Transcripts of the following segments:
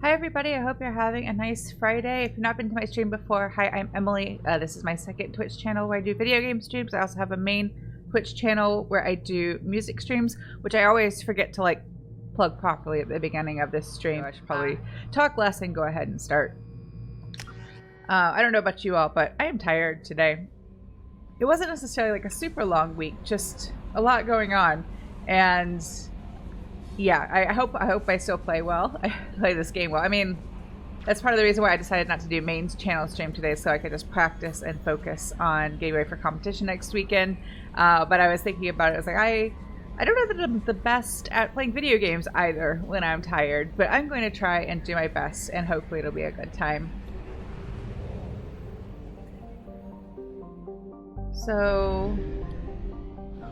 Hi everybody, I hope you're having a nice Friday. If you've not been to my stream before, hi, I'm Emily. This is my second Twitch channel where I do video game streams. I also have a main Twitch channel where I do music streams, which I always forget to like plug properly at the beginning of this stream. I should probably talk less and go ahead and start. I don't know about you all, but I am tired today. It wasn't necessarily like a super long week, just a lot going on. And yeah, I hope I still play well. I play this game well. I mean, that's part of the reason why I decided not to do main channel stream today, so I could just practice and focus on getting ready for competition next weekend. But I was thinking about it. I was like, I don't know that I'm the best at playing video games either when I'm tired, but I'm going to try and do my best, and hopefully it'll be a good time. So...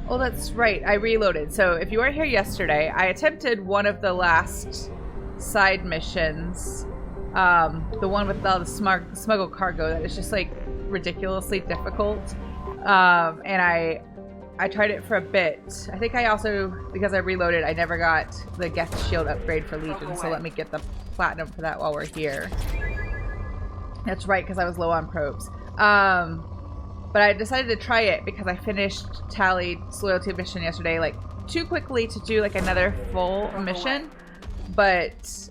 oh, that's right. I reloaded. So if you weren't here yesterday, I attempted one of the last side missions. The one with all the smuggled cargo that is just like ridiculously difficult. And I tried it for a bit. I think I also, because I reloaded, I never got the Geth Shield upgrade for Legion. So let me get the platinum for that while we're here. That's right, because I was low on probes. But I decided to try it because I finished Tally's loyalty mission yesterday, like, too quickly to do, like, another full mission. But,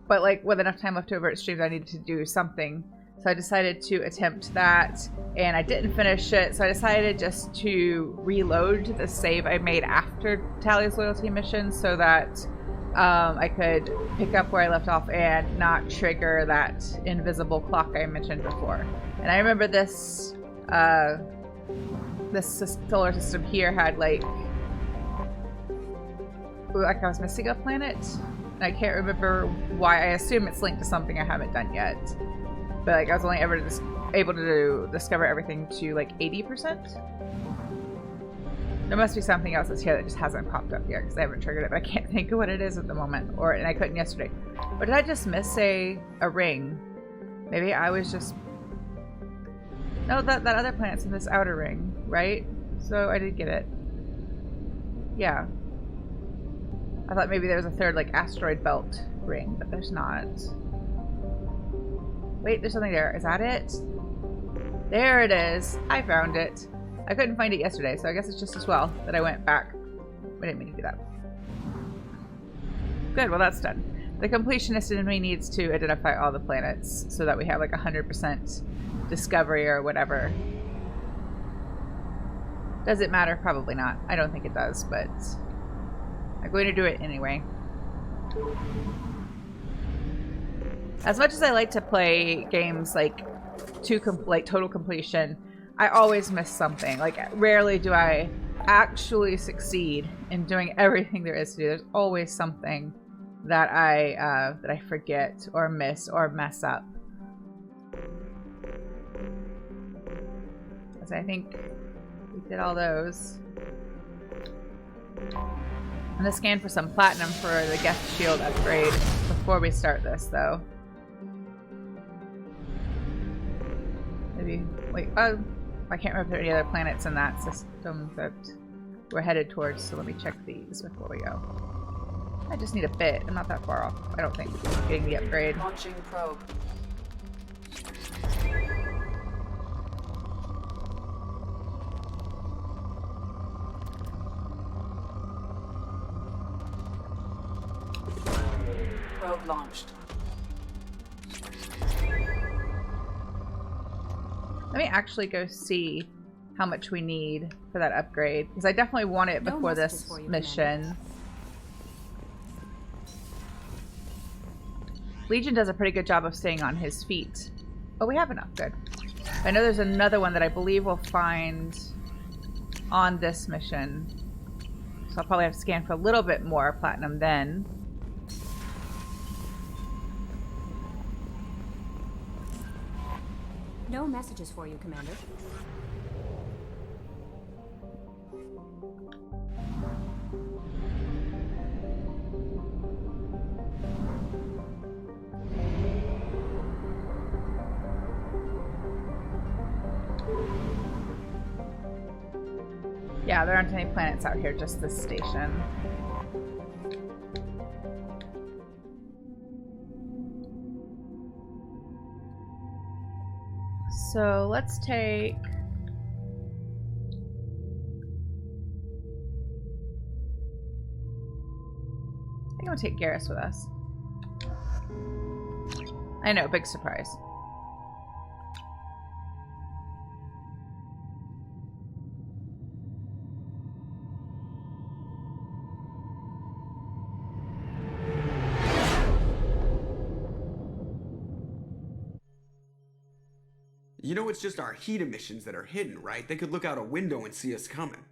like, with enough time left over at streams, I needed to do something. So I decided to attempt that, and I didn't finish it, so I decided just to reload the save I made after Tally's loyalty mission so that I could pick up where I left off and not trigger that invisible clock I mentioned before. And I remember this this solar system here had like I was missing a planet. And I can't remember why. I assume it's linked to something I haven't done yet. But like I was only ever able to discover everything to like 80%. There must be something else that's here that just hasn't popped up yet because I haven't triggered it, but I can't think of what it is at the moment. And I couldn't yesterday. Or did I just miss a ring? Maybe I was just... no, that other planet's in this outer ring, right? So I did get it. Yeah. I thought maybe there was a third, like, asteroid belt ring, but there's not. Wait, there's something there. Is that it? There it is. I found it. I couldn't find it yesterday, so I guess it's just as well that I went back. I didn't mean to do that. Good, well that's done. The completionist in me needs to identify all the planets so that we have like 100% discovery or whatever. Does it matter? Probably not. I don't think it does, but I'm going to do it anyway. As much as I like to play games like total completion, I always miss something. Like, rarely do I actually succeed in doing everything there is to do. There's always something that I forget or miss or mess up. So I think we did all those. I'm gonna scan for some platinum for the Geth Shield upgrade before we start this, though. Maybe wait. Oh. I can't remember if there are any other planets in that system that we're headed towards, so let me check these before we go. I just need a bit. I'm not that far off, I don't think, getting the upgrade. Launching probe. Probe launched. Let me actually go see how much we need for that upgrade, because I definitely want it before this mission. Legion does a pretty good job of staying on his feet. Oh, we have enough. Good. I know there's another one that I believe we'll find on this mission. So I'll probably have to scan for a little bit more platinum then. No messages for you, Commander. Yeah, there aren't any planets out here, just this station. So let's take... I think I'll take Garrus with us. I know, big surprise. You know it's just our heat emissions that are hidden, right? They could look out a window and see us coming.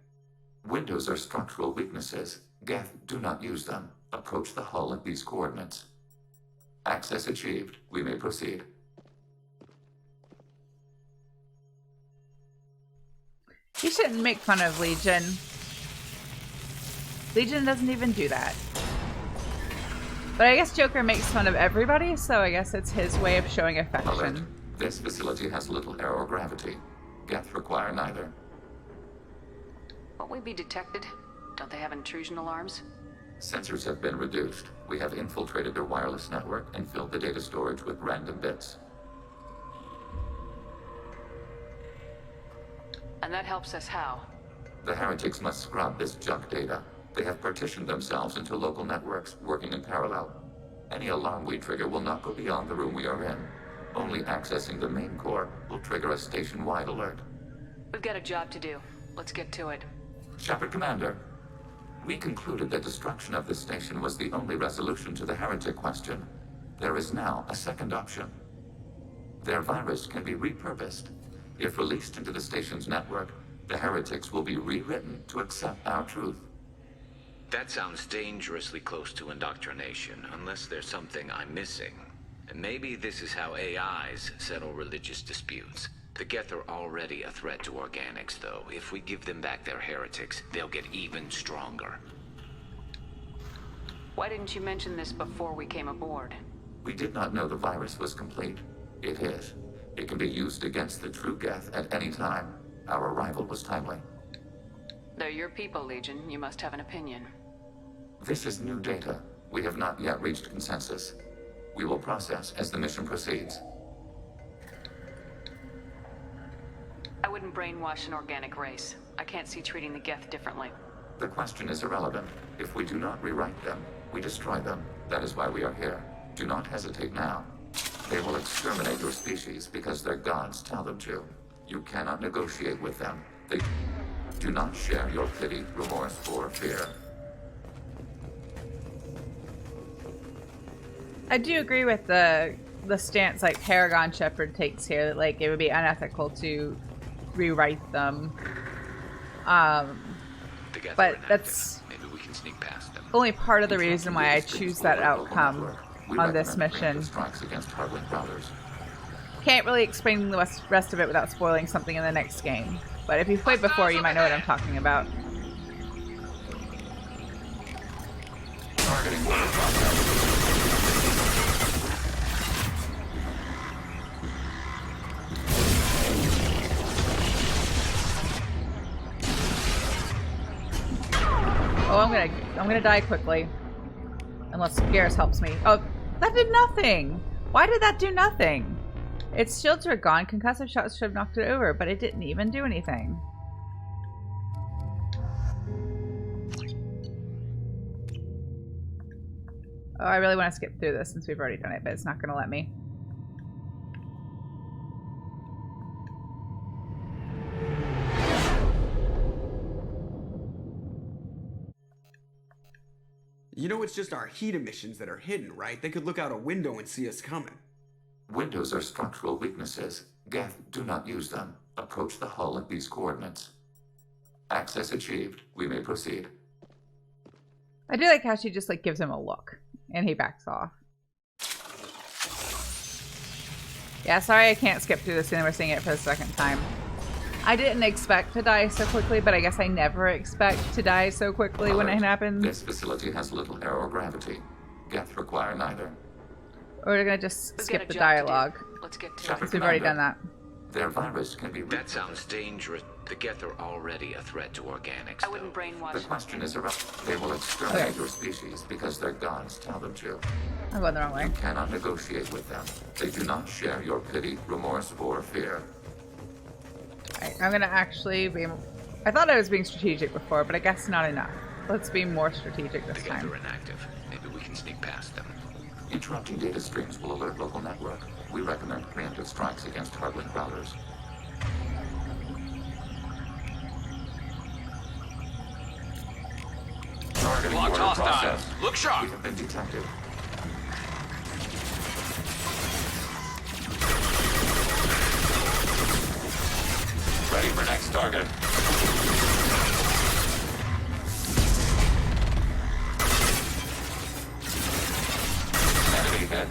Windows are structural weaknesses. Geth, do not use them. Approach the hull at these coordinates. Access achieved. We may proceed. You shouldn't make fun of Legion. Legion doesn't even do that. But I guess Joker makes fun of everybody, so I guess it's his way of showing affection. Alert. This facility has little air or gravity. Geth require neither. Won't we be detected? Don't they have intrusion alarms? Sensors have been reduced. We have infiltrated their wireless network and filled the data storage with random bits. And that helps us how? The heretics must scrub this junk data. They have partitioned themselves into local networks, working in parallel. Any alarm we trigger will not go beyond the room we are in. Only accessing the main core will trigger a station-wide alert. We've got a job to do. Let's get to it. Shepard, Commander. We concluded that destruction of this station was the only resolution to the heretic question. There is now a second option. Their virus can be repurposed. If released into the station's network, the heretics will be rewritten to accept our truth. That sounds dangerously close to indoctrination, unless there's something I'm missing. And maybe this is how AIs settle religious disputes. The Geth are already a threat to organics, though. If we give them back their heretics, they'll get even stronger. Why didn't you mention this before we came aboard? We did not know the virus was complete. It is. It can be used against the true Geth at any time. Our arrival was timely. They're your people, Legion. You must have an opinion. This is new data. We have not yet reached consensus. We will process as the mission proceeds. I wouldn't brainwash an organic race. I can't see treating the Geth differently. The question is irrelevant. If we do not rewrite them, we destroy them. That is why we are here. Do not hesitate now. They will exterminate your species because their gods tell them to. You cannot negotiate with them. They do not share your pity, remorse, or fear. I do agree with the stance like Paragon Shepard takes here, that like it would be unethical to rewrite them. But that's maybe we can sneak past them. only part of the reason why I choose that outcome on this mission. Strikes against hardware routers. Can't really explain the rest of it without spoiling something in the next game. But if you've played before, you might know what I'm talking about. Targeting Oh, I'm gonna die quickly. Unless Garrus helps me. Oh, that did nothing! Why did that do nothing? Its shields are gone. Concussive shots should have knocked it over, but it didn't even do anything. Oh, I really want to skip through this since we've already done it, but it's not gonna let me. You know it's just our heat emissions that are hidden, right? They could look out a window and see us coming. Windows are structural weaknesses. Geth, do not use them. Approach the hull at these coordinates. Access achieved. We may proceed. I do like how she just like gives him a look and he backs off. Yeah, sorry I can't skip through this and we're seeing it for the second time. I didn't expect to die so quickly, but I guess I never expect to die so quickly when it happens. This facility has little air or gravity. Geth require neither. We're gonna just skip the dialogue. Let's get to Shepard, it. We've already done that. Their virus can be... That sounds dangerous. The Geth are already a threat to organics, I wouldn't though. brainwash. The question is irrelevant. They will exterminate your species because their gods tell them to. I'm going the wrong way. You cannot negotiate with them. They do not share your pity, remorse, or fear. I'm gonna actually be... I thought I was being strategic before, but I guess not enough. Let's be more strategic this time. They're inactive. Maybe we can sneak past them. Interrupting data streams will alert local network. We recommend preemptive strikes against hard-link routers. Targeting Locked order hostile. process. Look sharp. We have been detected. Ready for next target. Enemy hit.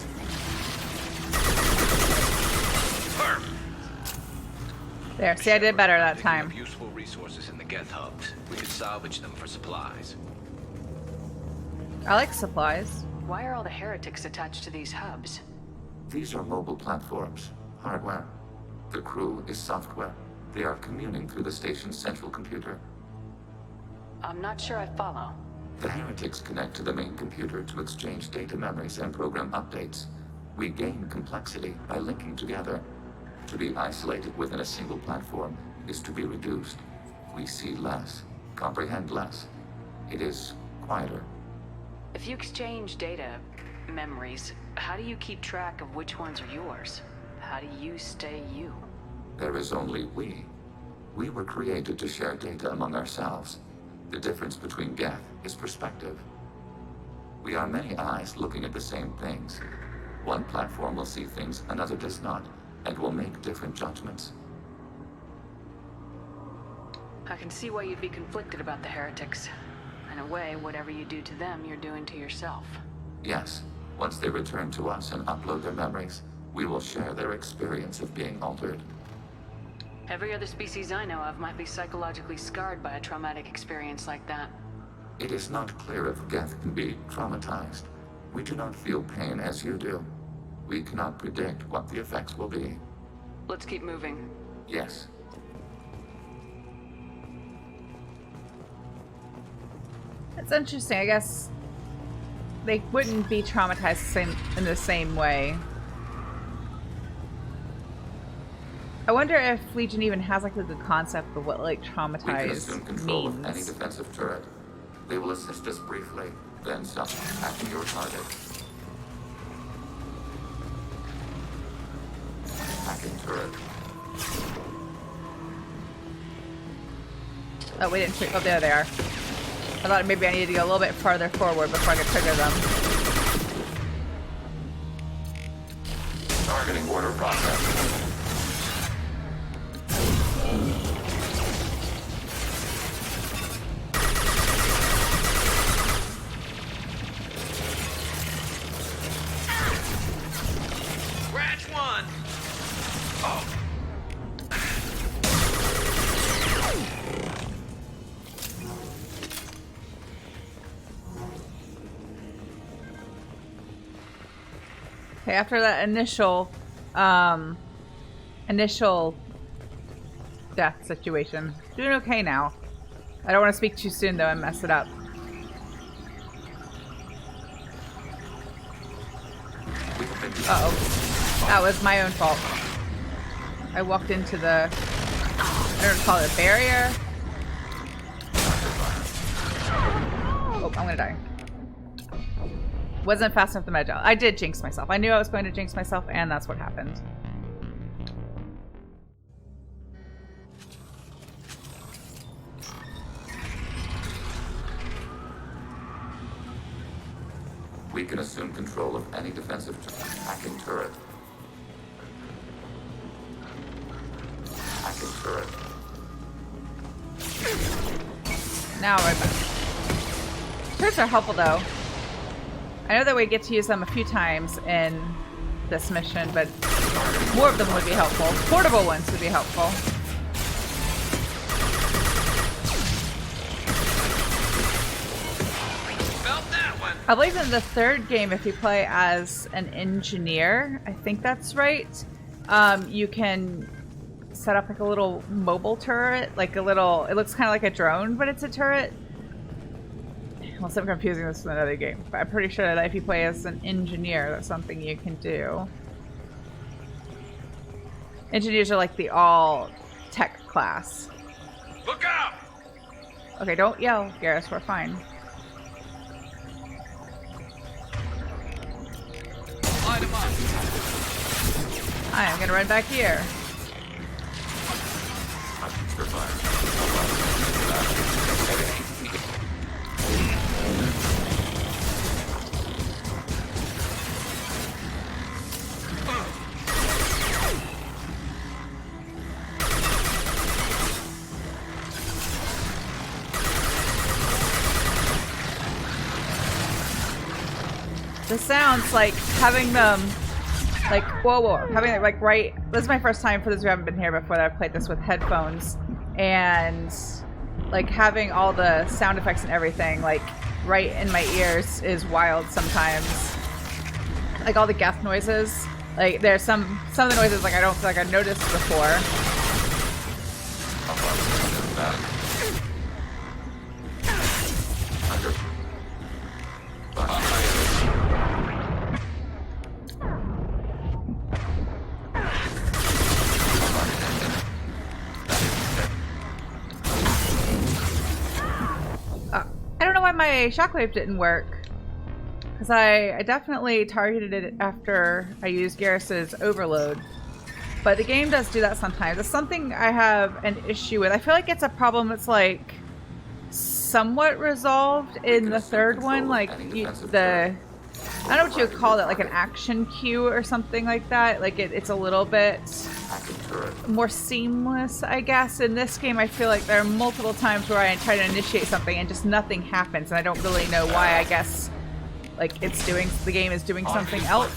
There, see, I did better that time. Useful resources in the Geth hubs. We could salvage them for supplies. I like supplies. Why are all the heretics attached to these hubs? These are mobile platforms, hardware. The crew is software. They are communing through the station's central computer. I'm not sure I follow. The heretics connect to the main computer to exchange data memories and program updates. We gain complexity by linking together. To be isolated within a single platform is to be reduced. We see less, comprehend less. It is quieter. If you exchange data, memories, how do you keep track of which ones are yours? How do you stay you? There is only we. We were created to share data among ourselves. The difference between Geth is perspective. We are many eyes looking at the same things. One platform will see things another does not, and will make different judgments. I can see why you'd be conflicted about the heretics. In a way, whatever you do to them, you're doing to yourself. Yes, once they return to us and upload their memories, we will share their experience of being altered. Every other species I know of might be psychologically scarred by a traumatic experience like that. It is not clear if Geth can be traumatized. We do not feel pain as you do. We cannot predict what the effects will be. Let's keep moving. Yes. It's interesting. I guess they wouldn't be traumatized in the same way. I wonder if Legion even has like a good concept of what like We can traumatized assume control means. of any defensive turret. They will assist us briefly, then attacking your target. Hacking turret. Oh, we didn't. Oh, there they are. I thought maybe I needed to go a little bit farther forward before I could trigger them. Targeting order process. Scratch one! Oh! Okay, after that initial death situation, doing okay now. I don't want to speak too soon though and mess it up. Uh-oh. That was my own fault. I walked into the... I don't know what to call it, a barrier? Oh, I'm gonna die. Wasn't fast enough to med gel. I did jinx myself. I knew I was going to jinx myself, and that's what happened. We can assume control of any defensive hacking turret. Hacking turret. Now we're back. Turrets are helpful though. I know that we get to use them a few times in this mission, but more of them would be helpful. Portable ones would be helpful. Felt that one! I believe in the third game, if you play as an engineer, I think that's right, you can set up like a little mobile turret, like a little, it looks kind of like a drone, but it's a turret. Unless I'm confusing this with another game, but I'm pretty sure that if you play as an engineer, that's something you can do. Engineers are like the all tech class. Look out! Okay, don't yell, Garrus. We're fine. Light him up. I'm gonna run back here. This sounds like having them, like, whoa, having it like right. This is my first time for those who haven't been here before that I've played this with headphones, and like having all the sound effects and everything like right in my ears is wild sometimes. Like all the geth noises. Like there's some of the noises like I don't feel like I noticed before. I don't know why my shockwave didn't work. Because I definitely targeted it after I used Garrus's overload. But the game does do that sometimes. It's something I have an issue with. I feel like it's a problem that's like somewhat resolved in the third one. Like I don't know what you would call it, like an action cue or something like that. Like it's a little bit more seamless, I guess. In this game, I feel like there are multiple times where I try to initiate something and just nothing happens, and I don't really know why. I guess like the game is doing something else.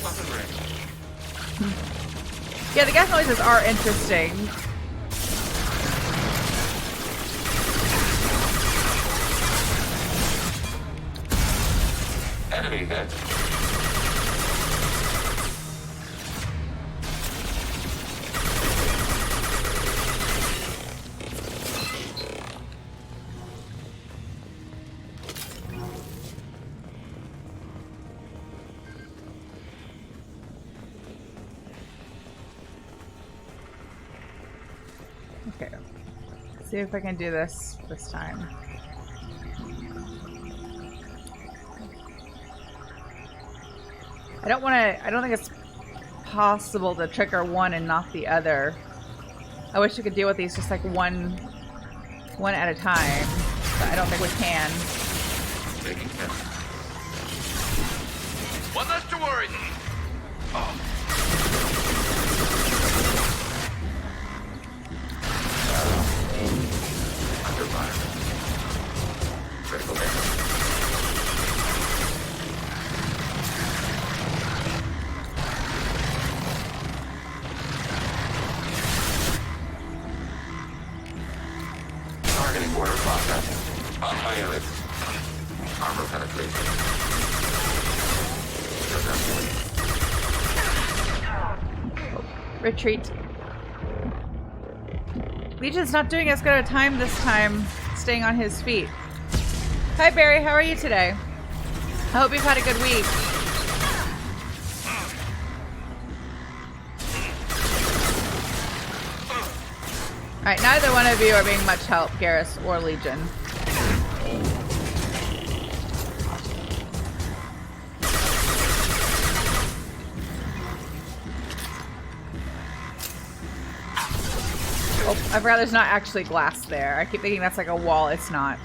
Yeah, the gas noises are interesting. Enemy hit. Okay. See if I can do this time. I don't think it's possible to trigger one and not the other. I wish we could deal with these just like one at a time, but I don't think we can. One less to worry. Oh. Under fire. Critical damage. Targeting order processing. Unwelcome. Armor penetration. Retreat. Legion's not doing as good a time this time, staying on his feet. Hi Barry, how are you today? I hope you've had a good week. Alright, neither one of you are being much help, Garrus or Legion. Oh, I forgot there's not actually glass there. I keep thinking that's like a wall. It's not.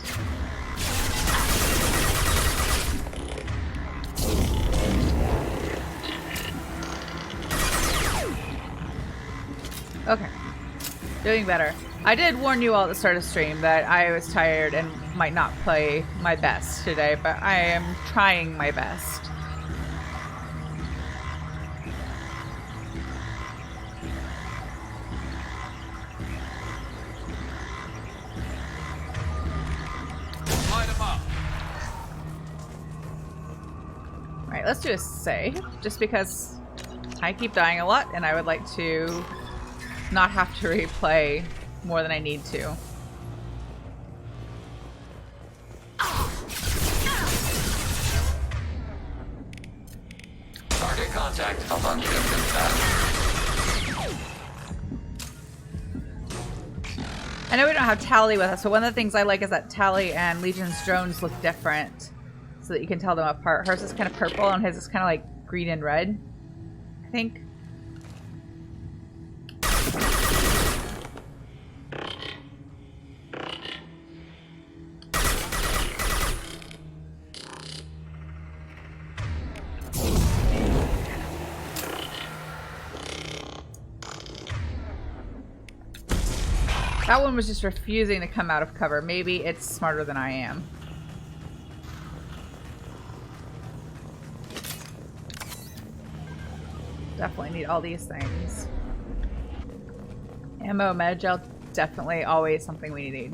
Okay. Doing better. I did warn you all at the start of stream that I was tired and might not play my best today, but I am trying my best. Alright, let's do a save, just because I keep dying a lot and I would like to not have to replay more than I need to. Target contact among distance. I know we don't have Tally with us, but one of the things I like is that Tally and Legion's drones look different, so that you can tell them apart. Hers is kind of purple, and his is kind of like green and red, I think. That one was just refusing to come out of cover. Maybe it's smarter than I am. Definitely need all these things. Ammo, med gel, definitely always something we need.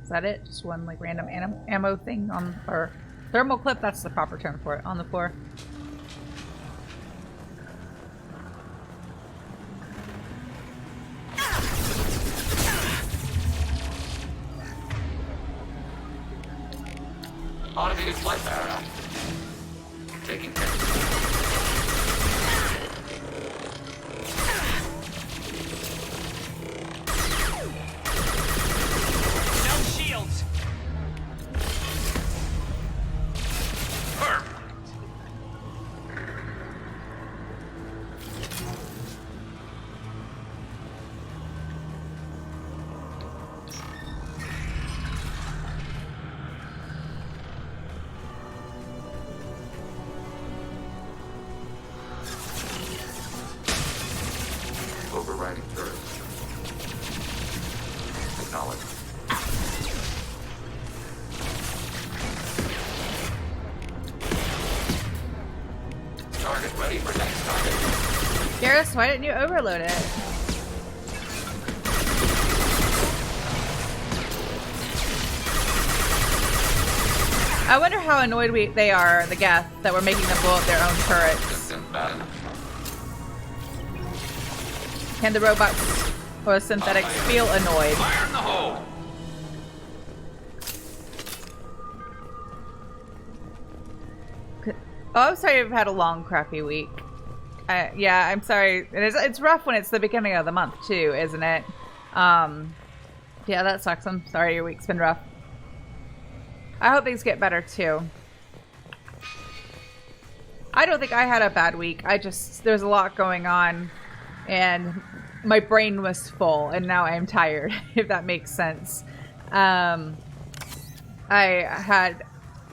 Is that it? Just one like random ammo thing on, or thermal clip, that's the proper term for it, on the floor. Automated flight Paragon. Taking care. No shields. Perfect. Overriding turret. Acknowledged. Target ready for next target. Garrus, why didn't you overload it? I wonder how annoyed they are, the Geth, that we're making them blow up their own turrets. Can the robots or synthetics feel annoyed? Fire in the hole. Oh, I'm sorry you've had a long, crappy week. Yeah, I'm sorry. It's rough when it's the beginning of the month, too, isn't it? Yeah, that sucks. I'm sorry your week's been rough. I hope things get better, too. I don't think I had a bad week. There's a lot going on, and my brain was full, and now I'm tired, if that makes sense. I had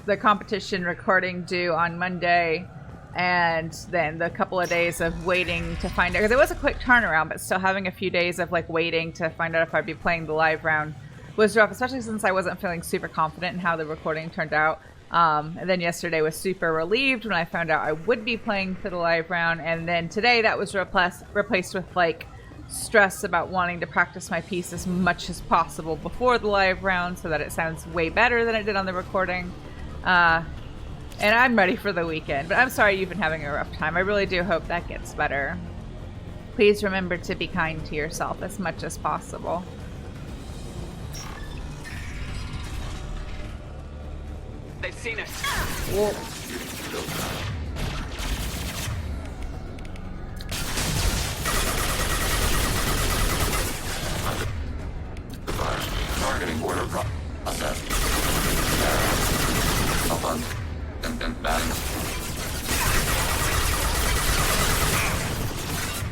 the competition recording due on Monday, and then the couple of days of waiting to find out, because it was a quick turnaround, but still having a few days of like waiting to find out if I'd be playing the live round was rough, especially since I wasn't feeling super confident in how the recording turned out. And then yesterday was super relieved when I found out I would be playing for the live round, and then today that was replaced with like stress about wanting to practice my piece as much as possible before the live round so that it sounds way better than it did on the recording. And I'm ready for the weekend, but I'm sorry you've been having a rough time. I really do hope that gets better. Please remember to be kind to yourself as much as possible. They've seen us. Whoa. Targeting order process. Upon and batting.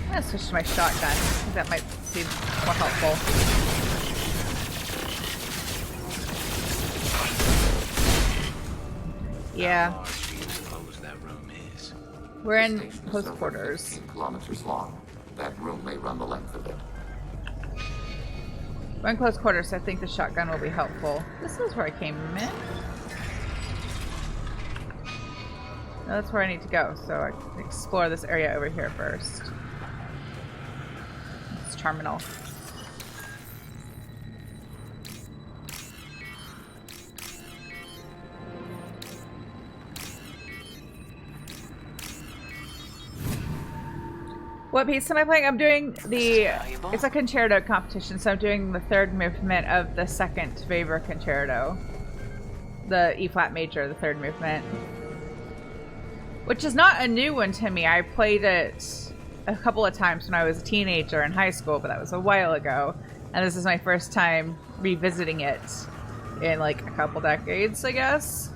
I'm gonna switch to my shotgun. I think that might be more helpful. Yeah. We're in close quarters. 15 kilometers long. That room may run the length of it. We're in close quarters, so I think the shotgun will be helpful. This is where I came in. No, that's where I need to go, so I can explore this area over here first. It's terminal. What piece am I playing? I'm doing it's a concerto competition, so I'm doing the third movement of the second Weber concerto. The E-flat major, the third movement. which is not a new one to me. I played it a couple of times when I was a teenager in high school, but that was a while ago. And this is my first time revisiting it in like a couple decades, I guess.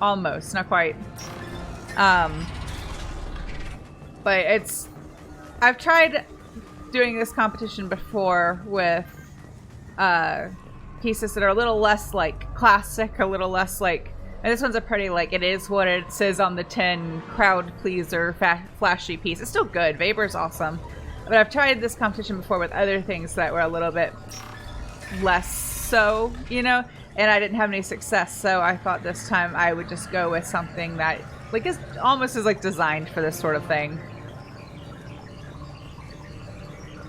Almost, not quite. But I've tried doing this competition before with pieces that are a little less like classic, a little less like, and this one's a pretty like it is what it says on the tin, crowd pleaser, flashy piece. It's still good. Vapor's awesome. But I've tried this competition before with other things that were a little bit less so, you know, and I didn't have any success. So I thought this time I would just go with something that like is almost is like designed for this sort of thing.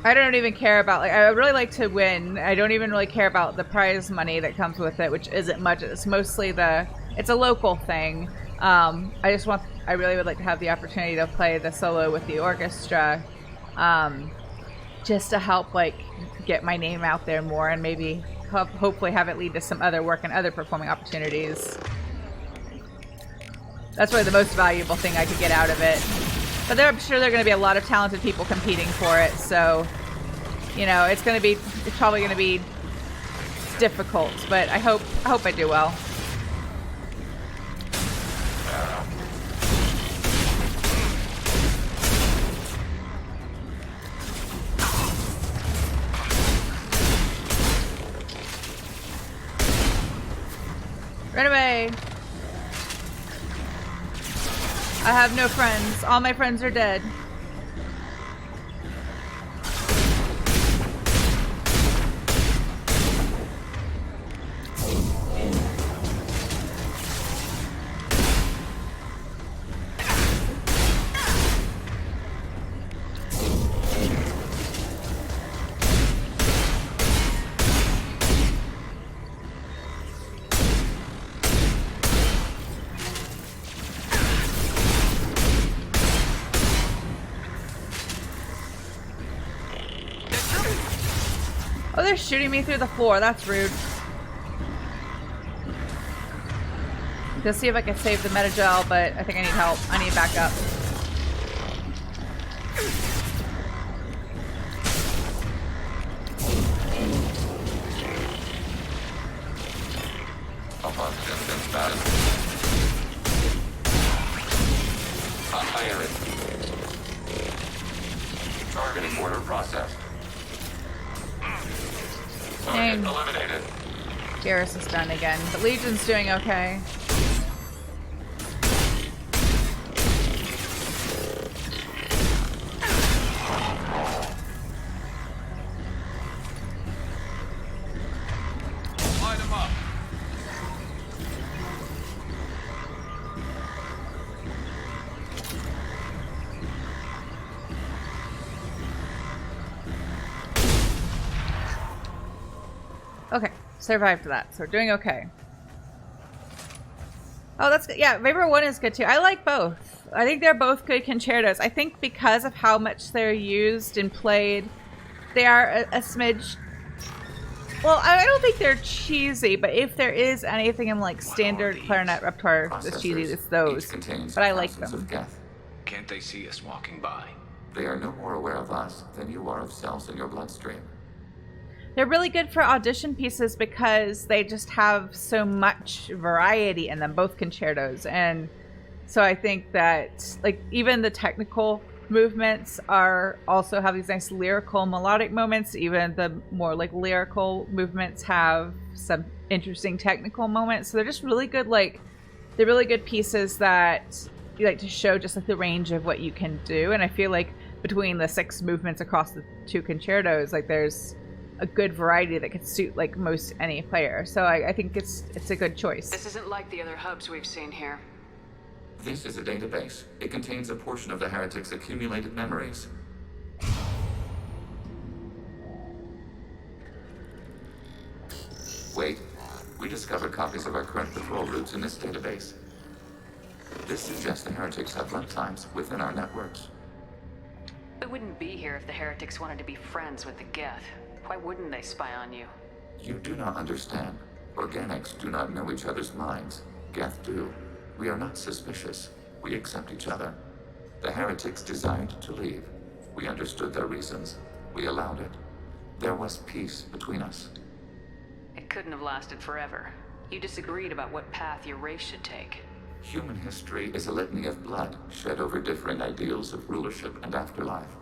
I don't even care about, like, I would really like to win. I don't even really care about the prize money that comes with it, which isn't much. It's mostly it's a local thing. I really would like to have the opportunity to play the solo with the orchestra, just to help, like, get my name out there more and maybe hopefully have it lead to some other work and other performing opportunities. That's really the most valuable thing I could get out of it. But I'm sure there are going to be a lot of talented people competing for it, so, you know, it's probably going to be difficult, but I hope I do well. Run away! I have no friends. All my friends are dead. Oh, they're shooting me through the floor. That's rude. Let's see if I can save the metagel, but I think I need help. I need backup. Targeting order processed. Dang. Eliminated. Garrus is done again, but Legion's doing okay. Light him up. Okay, survived that, so we're doing okay. Oh, that's good. Yeah, Vapor 1 is good too. I like both. I think they're both good concertos. I think because of how much they're used and played, they are a smidge... Well, I don't think they're cheesy, but if there is anything in like standard clarinet repertoire that's cheesy, it's those. But I like them. Can't they see us walking by? They are no more aware of us than you are of cells in your bloodstream. They're really good for audition pieces because they just have so much variety in them, both concertos. And so I think that like even the technical movements also have these nice lyrical melodic moments. Even the more like lyrical movements have some interesting technical moments. So they're just really good, they're really good pieces that you like to show just like the range of what you can do. And I feel like between the 6 movements across the 2 concertos, like there's a good variety that could suit like most any player. So I think it's a good choice. This isn't like the other hubs we've seen here. This is a database. It contains a portion of the heretic's accumulated memories. Wait, we discovered copies of our current patrol routes in this database. This suggests the heretics have runtimes within our networks. We wouldn't be here if the heretics wanted to be friends with the Geth. Why wouldn't they spy on you? You do not understand. Organics do not know each other's minds. Geth do. We are not suspicious. We accept each other. The heretics desired to leave. We understood their reasons. We allowed it. There was peace between us. It couldn't have lasted forever. You disagreed about what path your race should take. Human history is a litany of blood shed over differing ideals of rulership and afterlife.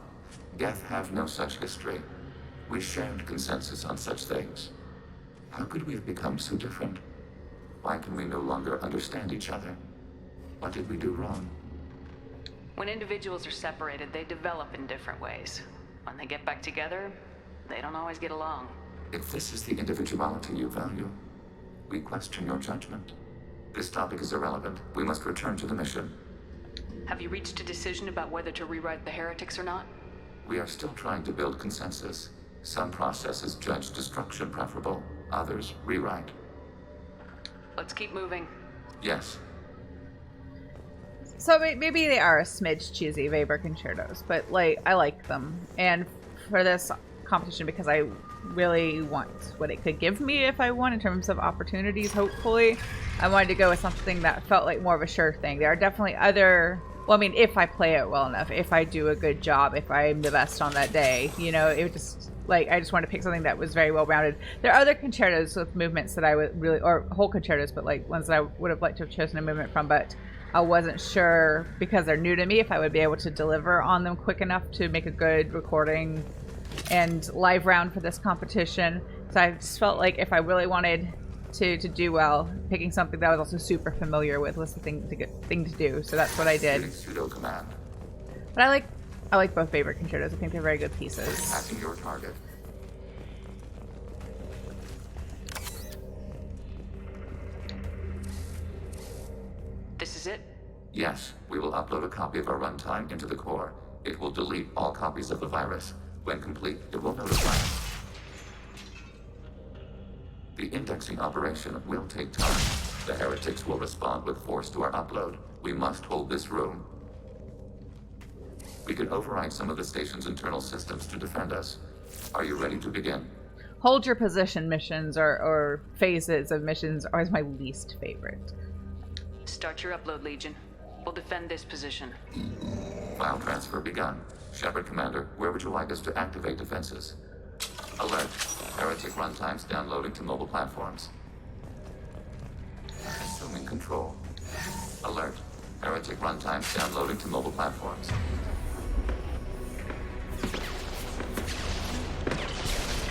Geth have no such history. We shared consensus on such things. How could we have become so different? Why can we no longer understand each other? What did we do wrong? When individuals are separated, they develop in different ways. When they get back together, they don't always get along. If this is the individuality you value, we question your judgment. This topic is irrelevant. We must return to the mission. Have you reached a decision about whether to rewrite the heretics or not? We are still trying to build consensus. Some processes judge destruction preferable, others rewrite. Let's keep moving. Yes. So maybe they are a smidge cheesy, Weber concertos, but like I like them. And for this competition, because I really want what it could give me if I won in terms of opportunities, hopefully, I wanted to go with something that felt like more of a sure thing. There are definitely other, well, I mean, if I play it well enough, if I do a good job, if I'm the best on that day, you know, it would just, like, I just wanted to pick something that was very well rounded. There are other concertos with movements that I would really, or whole concertos, but like ones that I would have liked to have chosen a movement from, but I wasn't sure because they're new to me if I would be able to deliver on them quick enough to make a good recording and live round for this competition. So I just felt like if I really wanted to do well, picking something that I was also super familiar with was the thing to do. So that's what I did. Pseudo command. But I like both favorite concertos. I think they're very good pieces. Attacking your target. This is it? Yes, we will upload a copy of our runtime into the core. It will delete all copies of the virus. When complete, it will notify us. The indexing operation will take time. The heretics will respond with force to our upload. We must hold this room. We can override some of the station's internal systems to defend us. Are you ready to begin? Hold your position missions or phases of missions are always my least favorite. Start your upload, Legion. We'll defend this position. File transfer begun. Shepard, Commander, where would you like us to activate defenses? Alert. Heretic runtimes downloading to mobile platforms. Assuming control. Alert. Heretic runtimes downloading to mobile platforms.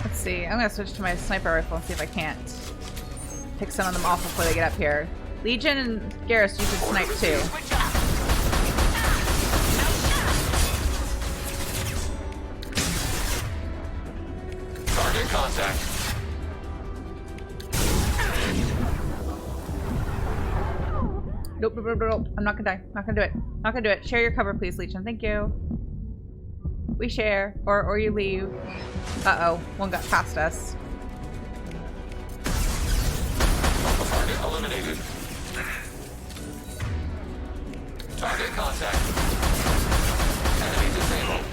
Let's see. I'm gonna switch to my sniper rifle and see if I can't pick some of them off before they get up here. Legion and Garrus, you should snipe too. Target contact. Nope, nope, nope, nope. I'm not gonna die. Not gonna do it. Not gonna do it. Share your cover, please, Legion. Thank you. We share, or you leave. Uh-oh. One got past us. Target eliminated. Target contact. Enemy disabled.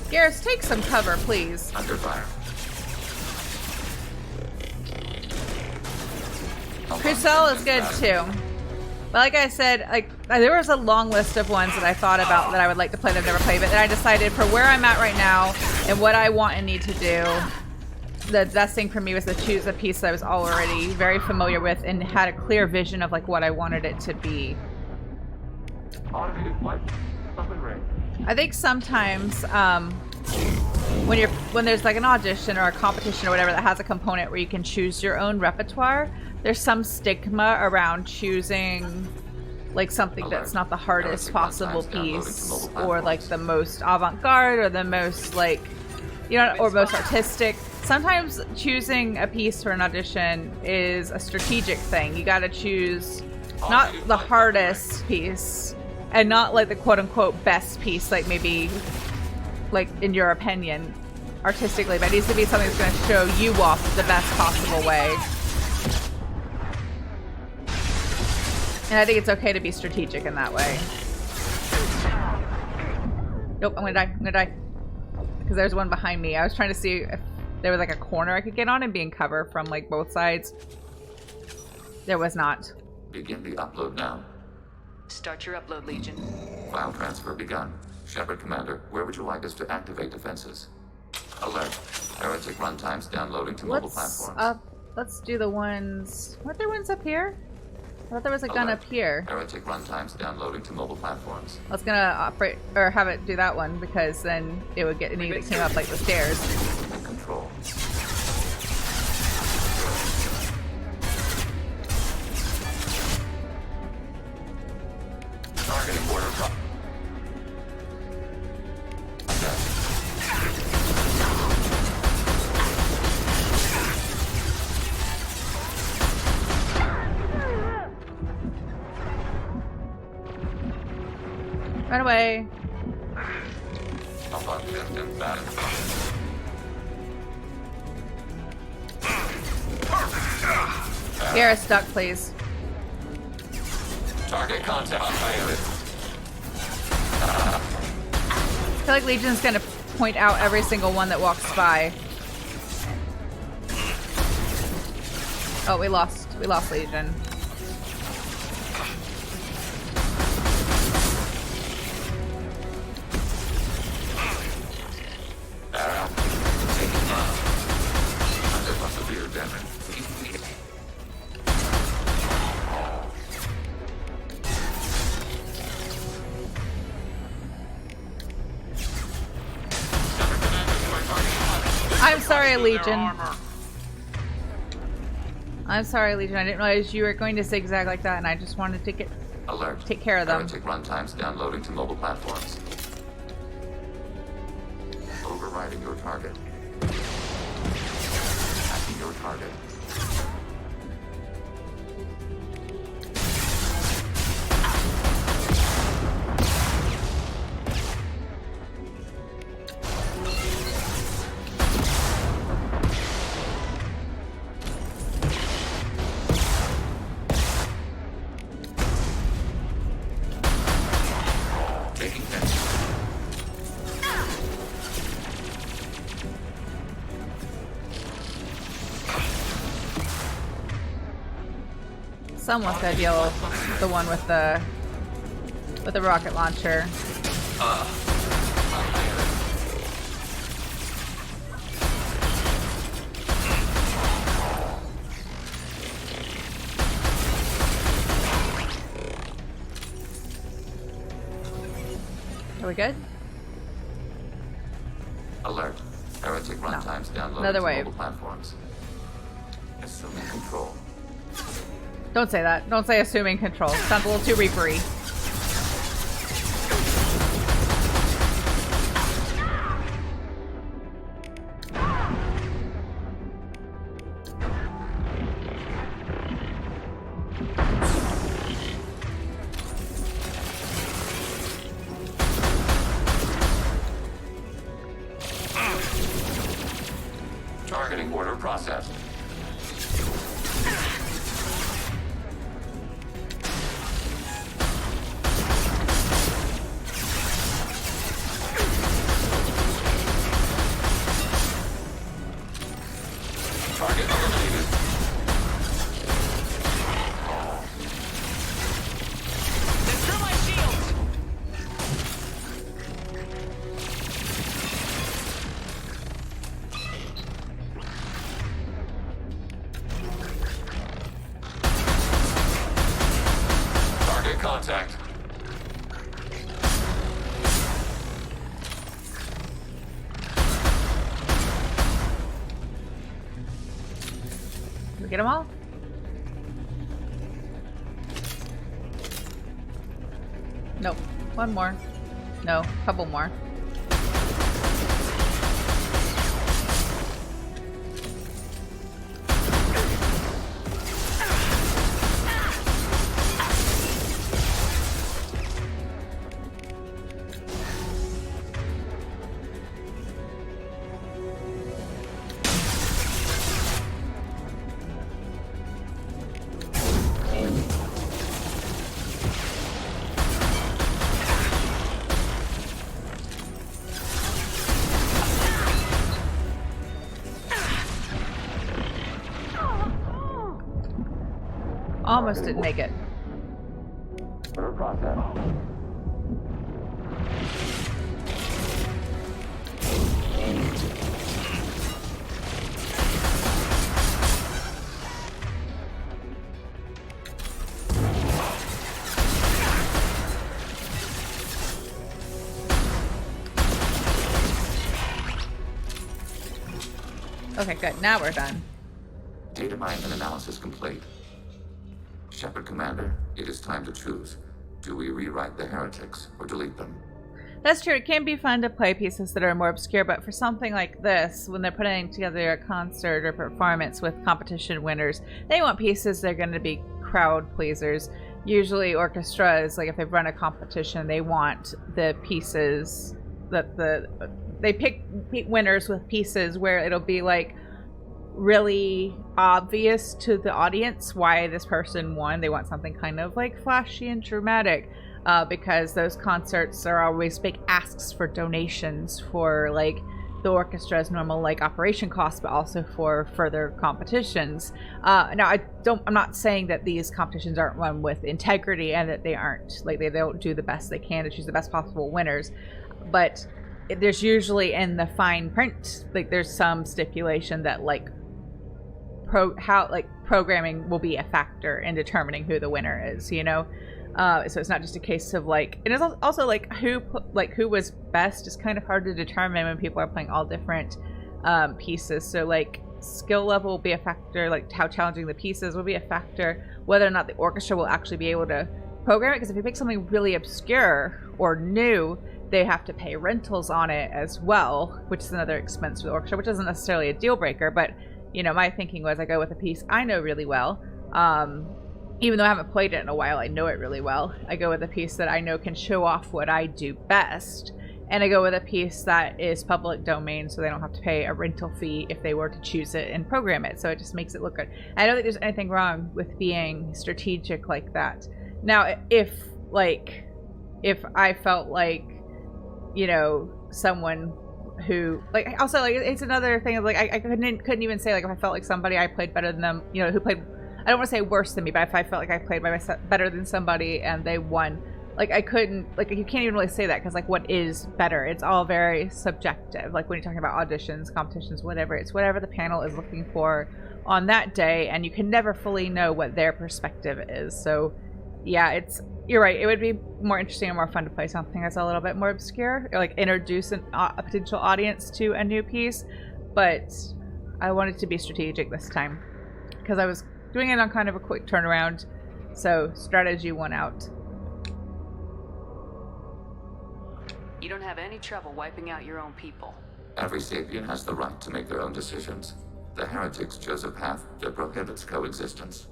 Garrus, take some cover, please. Under fire. Crucell is good too. But like I said, like there was a long list of ones that I thought about that I would like to play that I've never played, but then I decided for where I'm at right now and what I want and need to do, the best thing for me was to choose a piece that I was already very familiar with and had a clear vision of like what I wanted it to be. Automated flight. Up and ready. I think sometimes when there's like an audition or a competition or whatever that has a component where you can choose your own repertoire, there's some stigma around choosing like something that's not the hardest possible piece or like the most avant-garde or the most like, you know, or most artistic. Sometimes choosing a piece for an audition is a strategic thing. You got to choose not the hardest piece and not like the quote-unquote best piece, like maybe like in your opinion artistically, but it needs to be something that's going to show you off the best possible way. And I think it's okay to be strategic in that way. Nope, I'm gonna die. I'm gonna die. Because there's one behind me. I was trying to see if there was like a corner I could get on and be in cover from like both sides. There was not. Begin the upload now. Start your upload, Legion. File transfer begun. Shepard Commander, where would you like us to activate defenses? Alert. Heretic runtimes downloading to mobile platforms. Let's do the ones... Weren't there ones up here? I thought there was a gun up here. Heretic runtimes downloading to mobile platforms. I was gonna operate, or have it do that one, because then it would get any that came up like the stairs. Control. Targeting order drop. Run away. Garrus, duck, please. Target contact. I feel like Legion's gonna point out every single one that walks by. Oh, we lost Legion. I'm sorry, Legion. I'm sorry, Legion. I didn't realize you were going to zigzag like that, and I just wanted to take care of them. Heretic runtimes downloading to mobile platforms. Overriding your target. Attacking your target. Someone's gotta deal with the one with the rocket launcher. Are we good? Alert. Heretic runtimes downloading Another to wave. mobile platforms. Assuming control. Don't say that. Don't say assuming control. Sounds a little too reapery. Targeting order processed. Target eliminated. They threw my shields! Target contact. Did we get them all? Nope. One more. No, couple more. Almost didn't make it. Okay, good. Now we're done. Data mine and analysis complete. Shepard Commander, it is time to choose. Do we rewrite the heretics or delete them? That's true. It can be fun to play pieces that are more obscure, but for something like this, when they're putting together a concert or performance with competition winners, they want pieces that are going to be crowd pleasers. Usually orchestras, like if they've run a competition, they want the pieces that they pick winners with pieces where it'll be like really obvious to the audience why this person won. They want something kind of like flashy and dramatic, because those concerts are always big asks for donations for like the orchestra's normal like operation costs, but also for further competitions. Now I'm not saying that these competitions aren't run with integrity and that they aren't like they don't do the best they can to choose the best possible winners, but there's usually in the fine print, like there's some stipulation that like programming will be a factor in determining who the winner is, you know. So it's not just a case of like, and it's also like who was best is kind of hard to determine when people are playing all different pieces. So like skill level will be a factor, like how challenging the pieces will be a factor, whether or not the orchestra will actually be able to program it. Because if you pick something really obscure or new, they have to pay rentals on it as well, which is another expense for the orchestra, which isn't necessarily a deal breaker, but you know, my thinking was I go with a piece I know really well. Even though I haven't played it in a while, I know it really well. I go with a piece that I know can show off what I do best. And I go with a piece that is public domain, so they don't have to pay a rental fee if they were to choose it and program it. So it just makes it look good. I don't think there's anything wrong with being strategic like that. Now, if I felt like, you know, someone who like also like it's another thing of like I couldn't even say like if I felt like somebody I played better than them, you know, who played, I don't want to say worse than me, but if I felt like I played by myself better than somebody and they won, like I couldn't, like you can't even really say that because like what is better? It's all very subjective. Like when you're talking about auditions, competitions, whatever, it's whatever the panel is looking for on that day, and you can never fully know what their perspective is. So yeah, you're right. It would be more interesting and more fun to play something that's a little bit more obscure, or like introduce a potential audience to a new piece. But I wanted to be strategic this time because I was doing it on kind of a quick turnaround. So strategy won out. You don't have any trouble wiping out your own people. Every sapient has the right to make their own decisions. The heretics chose a path that prohibits coexistence.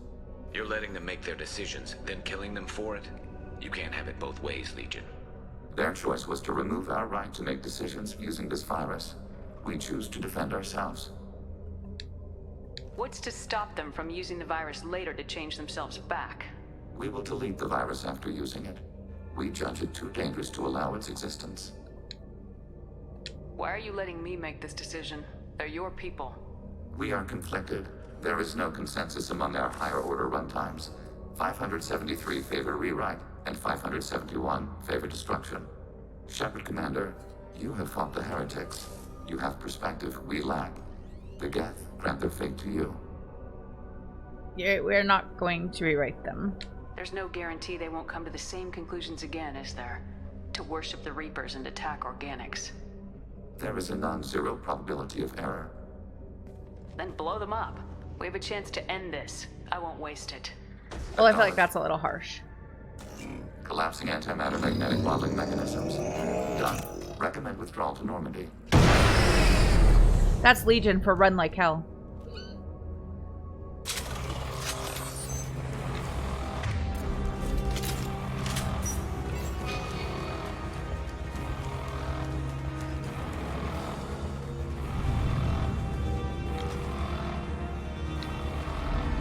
You're letting them make their decisions, then killing them for it? You can't have it both ways, Legion. Their choice was to remove our right to make decisions using this virus. We choose to defend ourselves. What's to stop them from using the virus later to change themselves back? We will delete the virus after using it. We judge it too dangerous to allow its existence. Why are you letting me make this decision? They're your people. We are conflicted. There is no consensus among our higher order runtimes. 573 favor rewrite, and 571 favor destruction. Shepard Commander, you have fought the heretics. You have perspective we lack. The Geth grant their fate to you. Yeah, we're not going to rewrite them. There's no guarantee they won't come to the same conclusions again, is there? To worship the Reapers and attack organics. There is a non-zero probability of error. Then blow them up. We have a chance to end this. I won't waste it. Well, I feel like that's a little harsh. Collapsing antimatter magnetic modeling mechanisms. Done. Recommend withdrawal to Normandy. That's Legion for run like hell.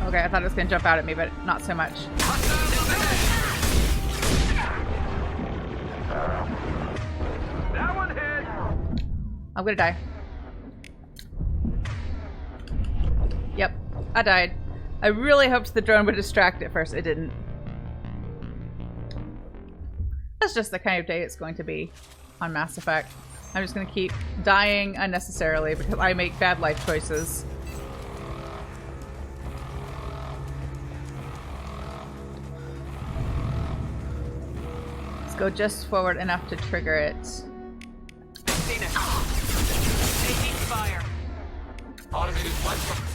Okay, I thought it was gonna jump out at me, but not so much. That one hit. I'm gonna die. Yep, I died. I really hoped the drone would distract it first. It didn't. That's just the kind of day it's going to be on Mass Effect. I'm just going to keep dying unnecessarily because I make bad life choices. Let's go just forward enough to trigger it. Seen it. Taking fire. Automated flight.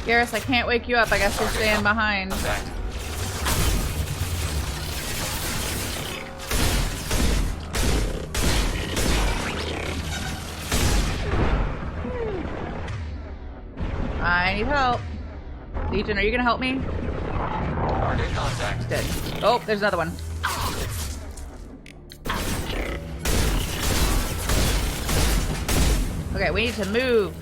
Garrus, I can't wake you up. I guess you're staying behind. I need help. Legion, are you gonna help me? Target contact. Good. Oh, there's another one. Okay, we need to move.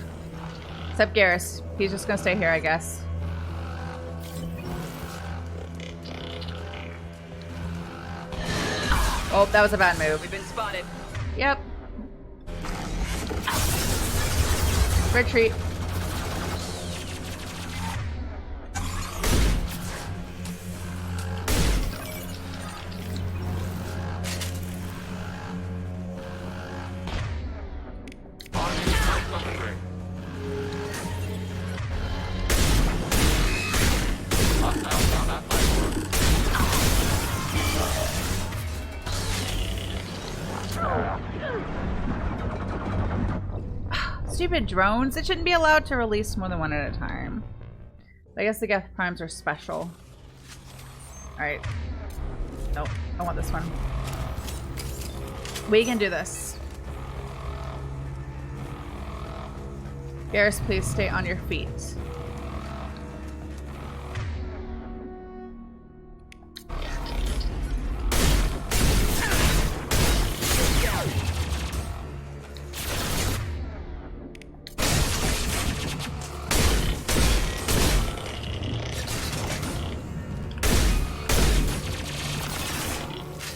Except Garrus. He's just gonna stay here, I guess. Oh, that was a bad move. We've been spotted. Yep. Retreat. Stupid drones. It shouldn't be allowed to release more than one at a time. I guess the Geth Primes are special. Alright. Nope. I want this one. We can do this. Garrus, please stay on your feet.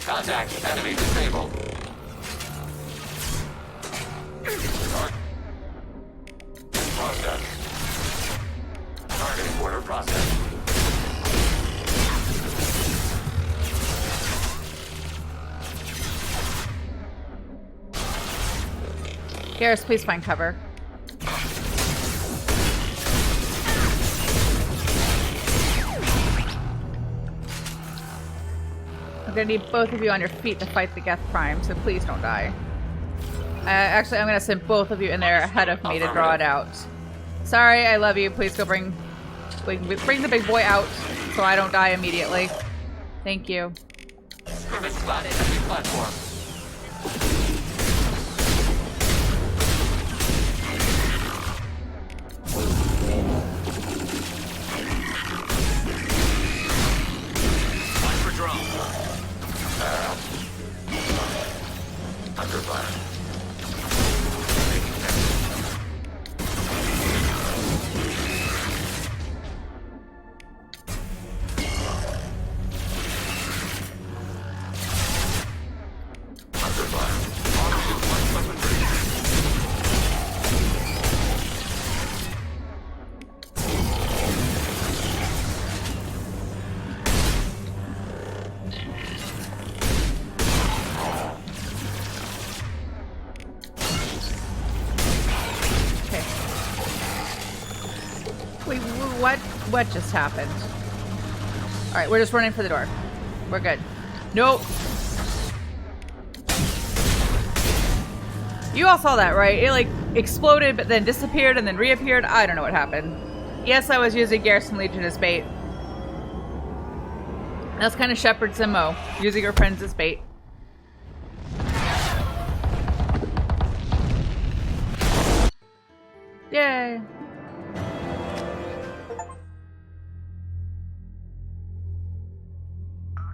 Contact. Enemy disabled. Process. Targeting order process. Garrus, please find cover. I'm gonna need both of you on your feet to fight the Geth Prime, so please don't die. Actually, I'm gonna send both of you in there ahead of me to draw it out. Sorry, I love you. Please go bring the big boy out so I don't die immediately. Thank you. Spotted enemy platform. Watch for drone. Under fire. What just happened? Alright, we're just running for the door. We're good. Nope. You all saw that, right? It like exploded but then disappeared and then reappeared. I don't know what happened. Yes, I was using Garrus and Legion as bait. That's kind of Shepard's MO. Using her friends as bait. Yay.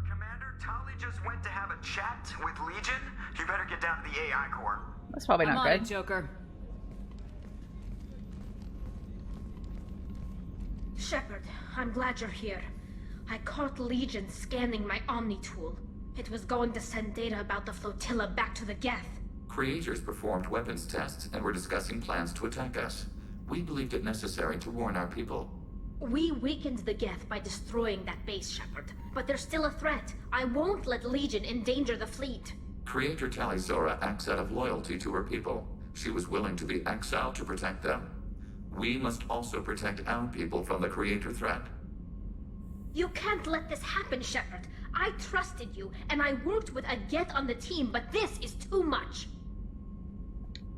Commander, Tali just just went to have a chat with Legion. You better get down to the AI core. That's probably I'm not on good. it, Joker. Shepard, I'm glad you're here. I caught Legion scanning my Omni tool. It was going to send data about the flotilla back to the Geth. Creators performed weapons tests and were discussing plans to attack us. We believed it necessary to warn our people. We weakened the Geth by destroying that base, Shepard. But there's still a threat. I won't let Legion endanger the fleet. Creator Talizora acts out of loyalty to her people. She was willing to be exiled to protect them. We must also protect our people from the Creator threat. You can't let this happen, Shepard. I trusted you, and I worked with a Geth on the team, but this is too much.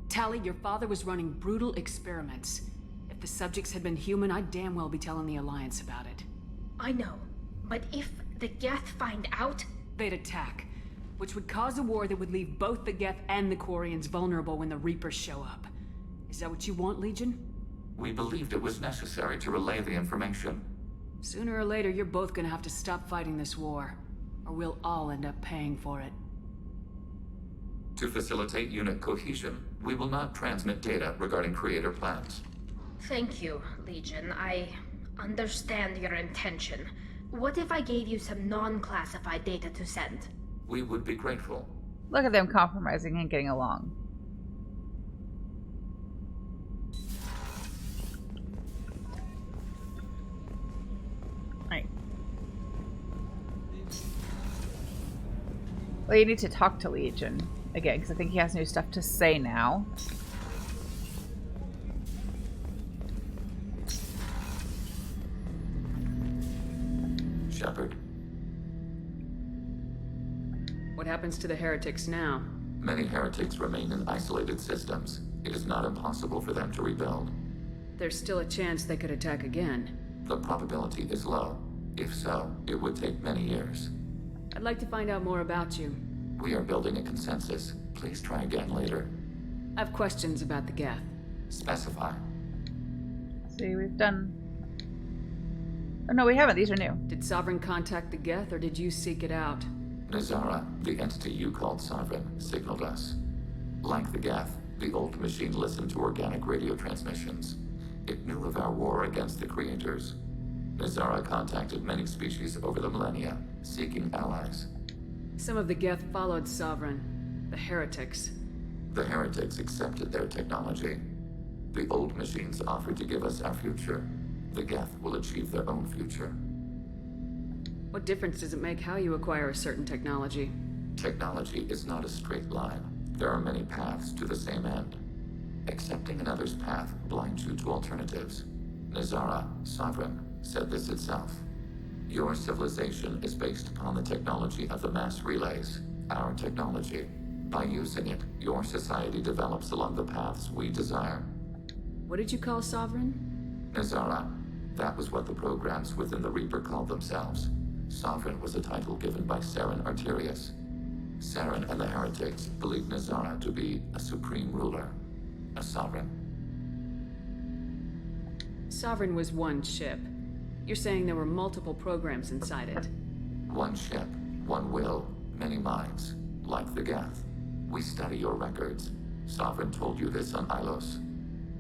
Tali, your father was running brutal experiments. If the subjects had been human, I'd damn well be telling the Alliance about it. I know, but if the Geth find out... They'd attack, which would cause a war that would leave both the Geth and the Quarians vulnerable when the Reapers show up. Is that what you want, Legion? We believed it was necessary to relay the information. Sooner or later, you're both gonna have to stop fighting this war, or we'll all end up paying for it. To facilitate unit cohesion, we will not transmit data regarding Creator plans. Thank you, Legion. I understand your intention. What if I gave you some non-classified data to send? We would be grateful. Look at them compromising and getting along. Right. Well, you need to talk to Legion again, because I think he has new stuff to say now. Shepard. What happens to the heretics now? Many heretics remain in isolated systems. It is not impossible for them to rebuild. There's still a chance they could attack again. The probability is low. If so, it would take many years. I'd like to find out more about you. We are building a consensus. Please try again later. I have questions about the Geth. Specify. See, we've done... Oh, no, we haven't. These are new. Did Sovereign contact the Geth, or did you seek it out? Nazara, the entity you called Sovereign, signaled us. Like the Geth, the old machine listened to organic radio transmissions. It knew of our war against the Creators. Nazara contacted many species over the millennia, seeking allies. Some of the Geth followed Sovereign. The heretics. The heretics accepted their technology. The old machines offered to give us our future. The Geth will achieve their own future. What difference does it make how you acquire a certain technology? Technology is not a straight line. There are many paths to the same end. Accepting another's path blinds you to alternatives. Nazara, Sovereign, said this itself. Your civilization is based upon the technology of the mass relays, our technology. By using it, your society develops along the paths we desire. What did you call Sovereign? Nazara. That was what the programs within the Reaper called themselves. Sovereign was a title given by Saren Arterius. Saren and the heretics believed Nazara to be a supreme ruler, a sovereign. Sovereign was one ship. You're saying there were multiple programs inside it. One ship, one will, many minds, like the Geth. We study your records. Sovereign told you this on Ilos.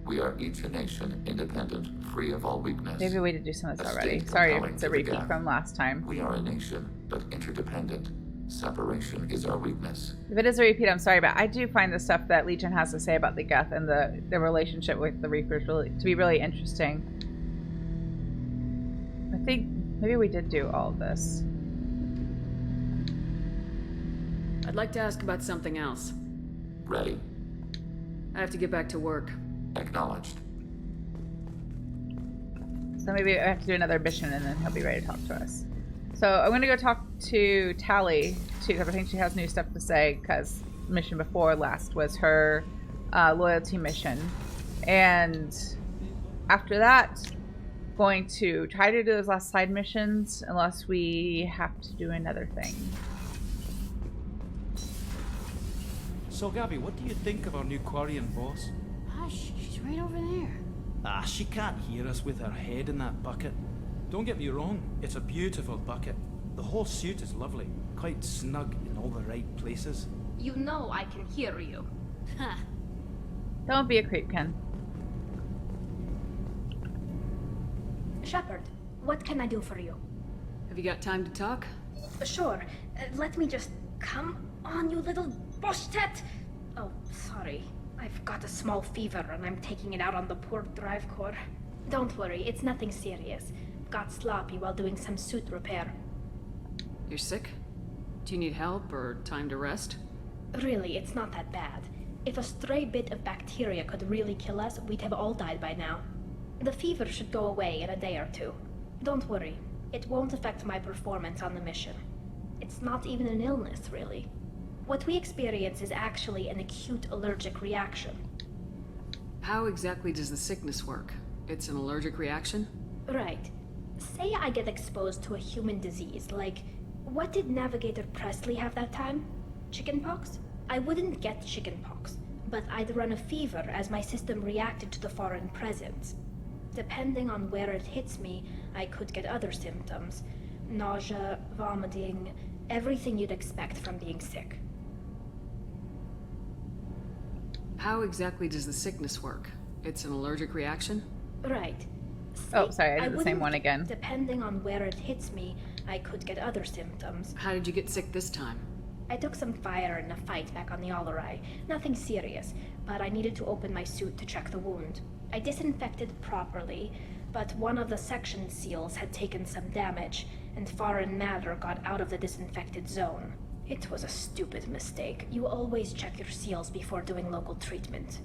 We are each a nation, independent, free of all weakness. Maybe we did do some of this A already. state Sorry if compelling it's a to the repeat Geth. from last time. We are a nation, but interdependent. Separation is our weakness. If it is a repeat, I'm sorry, but I do find the stuff that Legion has to say about the Geth and the relationship with the Reapers really to be really interesting. I think maybe we did do all of this. I'd like to ask about something else. Ready? I have to get back to work. Acknowledged. So maybe I have to do another mission and then he'll be ready to talk to us. So I'm going to go talk to Tali too, because I think she has new stuff to say, because the mission before last was her loyalty mission. And after that, going to try to do those last side missions unless we have to do another thing. So Gabby, what do you think of our new Quarian boss? Hush, she's right over there. Ah, she can't hear us with her head in that bucket. Don't get me wrong, it's a beautiful bucket. The whole suit is lovely. quite snug in all the right places. You know I can hear you. Huh. Don't be a creep, Ken. Shepard, what can I do for you? Have you got time to talk? Sure. Let me just... Come on, you little bushtet! Oh, sorry. I've got a small fever and I'm taking it out on the poor drive core. Don't worry, it's nothing serious. Got sloppy while doing some suit repair. You're sick? Do you need help or time to rest? Really, it's not that bad. If a stray bit of bacteria could really kill us, we'd have all died by now. The fever should go away in a day or two. Don't worry, it won't affect my performance on the mission. It's not even an illness, really. What we experience is actually an acute allergic reaction. How exactly does the sickness work? It's an allergic reaction? Right. Say I get exposed to a human disease, like... What did Navigator Presley have that time? Chickenpox? I wouldn't get chickenpox, but I'd run a fever as my system reacted to the foreign presence. Depending on where it hits me, I could get other symptoms. Nausea, vomiting, everything you'd expect from being sick. How exactly does the sickness work? It's an allergic reaction? Right. Oh, sorry, I did the same one again. Depending on where it hits me, I could get other symptoms. How did you get sick this time? I took some fire in a fight back on the Allerai. Nothing serious, but I needed to open my suit to check the wound. I disinfected properly, but one of the section seals had taken some damage, and foreign matter got out of the disinfected zone. It was a stupid mistake. You always check your seals before doing local treatment.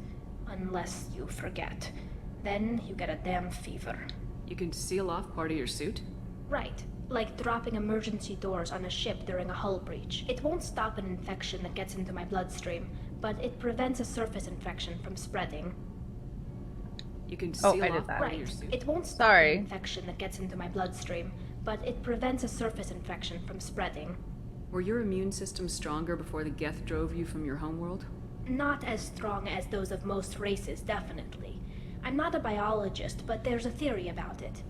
Unless you forget. Then you get a damn fever. You can seal off part of your suit? Right. Like dropping emergency doors on a ship during a hull breach. It won't stop an infection that gets into my bloodstream, but it prevents a surface infection from spreading. You can seal off that. part of your suit? It won't stop an infection that gets into my bloodstream, but it prevents a surface infection from spreading. Were your immune system stronger before the Geth drove you from your homeworld? Not as strong as those of most races, definitely. I'm not a biologist, but there's a theory about it.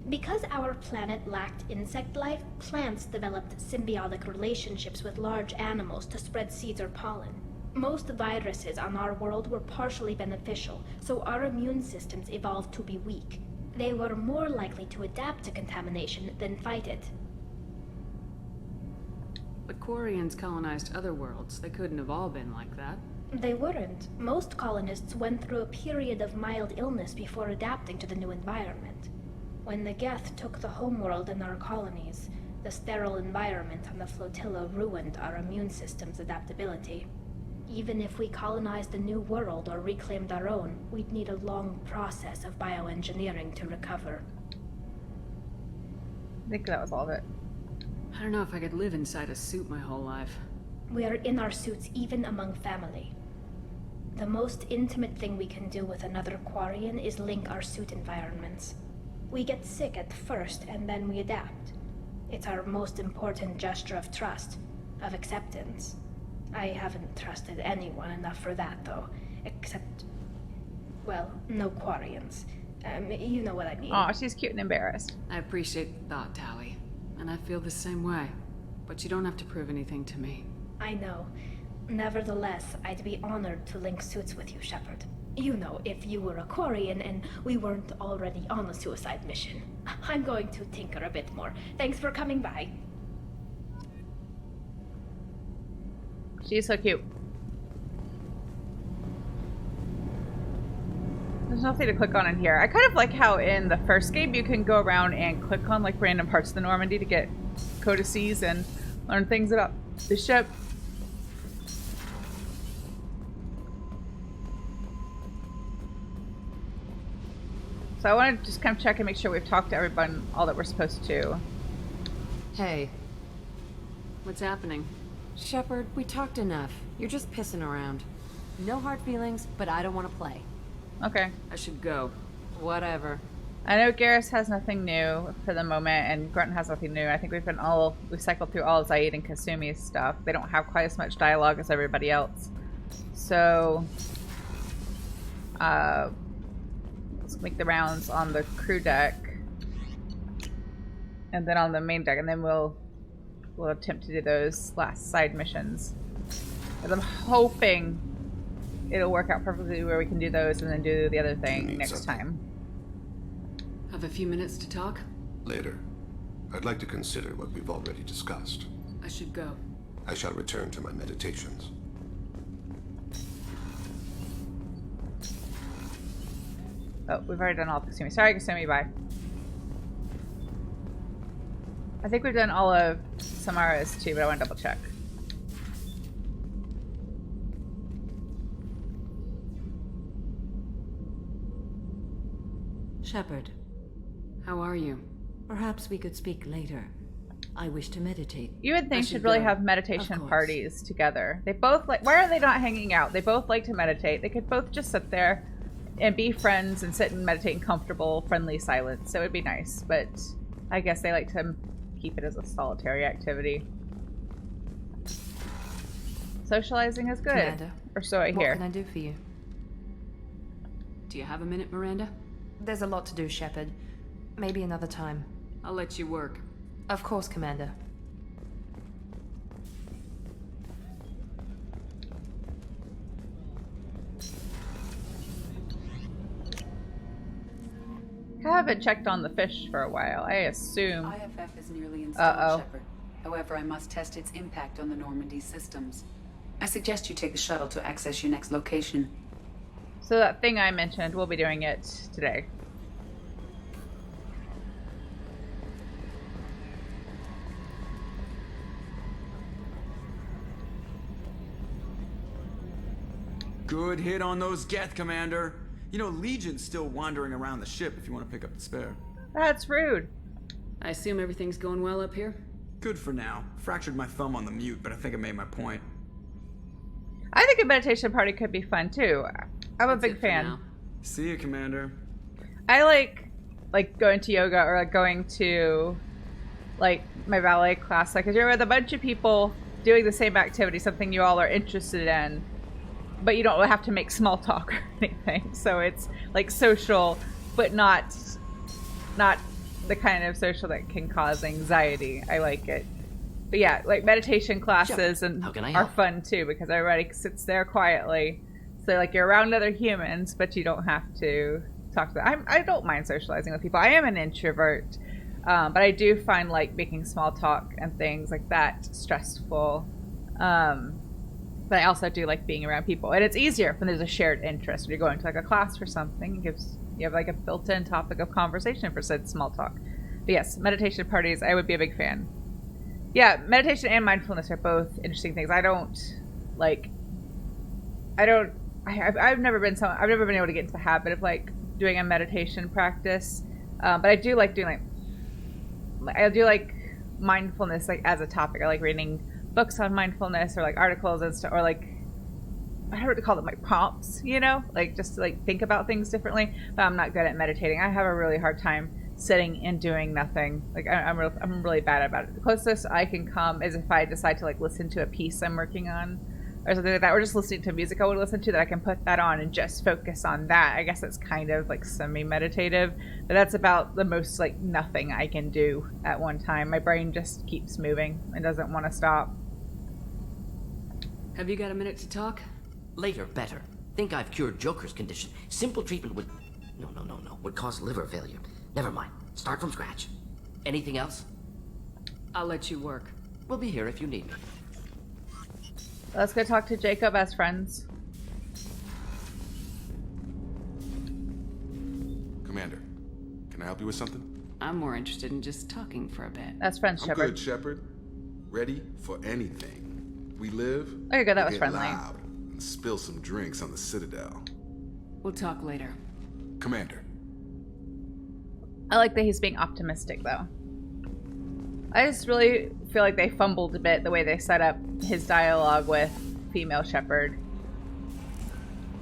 Because our planet lacked insect life, plants developed symbiotic relationships with large animals to spread seeds or pollen. Most viruses on our world were partially beneficial, so our immune systems evolved to be weak. They were more likely to adapt to contamination than fight it. But Quarians colonized other worlds. They couldn't have all been like that. They weren't. Most colonists went through a period of mild illness before adapting to the new environment. When the Geth took the homeworld and our colonies, the sterile environment on the flotilla ruined our immune system's adaptability. Even if we colonized a new world or reclaimed our own, we'd need a long process of bioengineering to recover. I think that was all of it. I don't know if I could live inside a suit my whole life. We are in our suits even among family. The most intimate thing we can do with another Quarian is link our suit environments. We get sick at first, and then we adapt. It's our most important gesture of trust, of acceptance. I haven't trusted anyone enough for that, though. Except... well, no Quarians. You know what I mean. Aw, she's cute and embarrassed. I appreciate the thought, Tally. And I feel the same way. But you don't have to prove anything to me. I know. Nevertheless, I'd be honored to link suits with you, Shepard. You know, if you were a Quarian and we weren't already on a suicide mission. I'm going to tinker a bit more. Thanks for coming by. She's so cute. There's nothing to click on in here. I kind of like how in the first game you can go around and click on like random parts of the Normandy to get codices and learn things about the ship. So I want to just kind of check and make sure we've talked to everyone all that we're supposed to. Hey. What's happening? Shepard, we talked enough. You're just pissing around. No hard feelings, but I don't want to play. Okay. I should go. Whatever. I know Garrus has nothing new for the moment, and Grunt has nothing new. I think we cycled through all Zaid and Kasumi's stuff. They don't have quite as much dialogue as everybody else. So, let's make the rounds on the crew deck. And then on the main deck, and then we'll we'll attempt to do those last side missions. Because I'm hoping it'll work out perfectly where we can do those and then do the other thing next time. Have a few minutes to talk? Later. I'd like to consider what we've already discussed. I should go. I shall return to my meditations. Oh, we've already done all of Kasumi. Sorry, Kasumi, bye. I think we've done all of Samara's too, but I want to double check. Shepard. How are you? Perhaps we could speak later. I wish to meditate. You and Things should really have meditation parties together. They both like. Why are they not hanging out? They both like to meditate. They could both just sit there and be friends and sit and meditate in comfortable, friendly silence. So it would be nice. But I guess they like to keep it as a solitary activity. Socializing is good. Commander, or so I hear. What can I do for you? Do you have a minute, Miranda? There's a lot to do, Shepard. Maybe another time. I'll let you work. Of course, Commander. I haven't checked on the fish for a while. I assume. IFF is nearly installed, Shepard. However, I must test its impact on the Normandy systems. I suggest you take the shuttle to access your next location. So that thing I mentioned, we'll be doing it today. Good hit on those Geth, Commander. You know, Legion's still wandering around the ship if you want to pick up the spare. That's rude. I assume everything's going well up here? Good for now. Fractured my thumb on the mute, but I think I made my point. I think a meditation party could be fun too. I'm a big fan. See you, Commander. I like going to yoga or like going to like my ballet class. Like, cause you're with a bunch of people doing the same activity, something you all are interested in, but you don't have to make small talk or anything. So it's like social, but not the kind of social that can cause anxiety. I like it. But yeah, like meditation classes are fun too because everybody sits there quietly. So like you're around other humans, but you don't have to talk to them. I don't mind socializing with people. I am an introvert, but I do find like making small talk and things like that stressful. But I also do like being around people, and it's easier when there's a shared interest. When you're going to like a class for something, you have like a built-in topic of conversation for said small talk. But yes, meditation parties, I would be a big fan. Yeah, meditation and mindfulness are both interesting things. I've never been able to get into the habit of like doing a meditation practice, but I do like doing mindfulness like as a topic. I like reading books on mindfulness or like articles and stuff, or like I don't know what to call them, like prompts, you know, like just to like think about things differently. But I'm not good at meditating. I have a really hard time sitting and doing nothing. Like I'm really bad about it. The closest I can come is if I decide to like listen to a piece I'm working on or something like that, or just listening to music I would listen to, that I can put that on and just focus on that. I guess that's kind of like semi-meditative, but that's about the most like nothing I can do at one time. My brain just keeps moving and doesn't want to stop. Have you got a minute to talk? Later, better. Think I've cured Joker's condition. Simple treatment would... No. Would cause liver failure. Never mind. Start from scratch. Anything else? I'll let you work. We'll be here if you need me. Let's go talk to Jacob as friends. Commander, can I help you with something? I'm more interested in just talking for a bit. That's friends, I'm Shepard. good, Shepard. Ready for anything. We live. There you go, that was get friendly. Loud and spill some drinks on the Citadel. We'll talk later. Commander. I like that he's being optimistic, though. I just really feel like they fumbled a bit the way they set up his dialogue with female Shepard.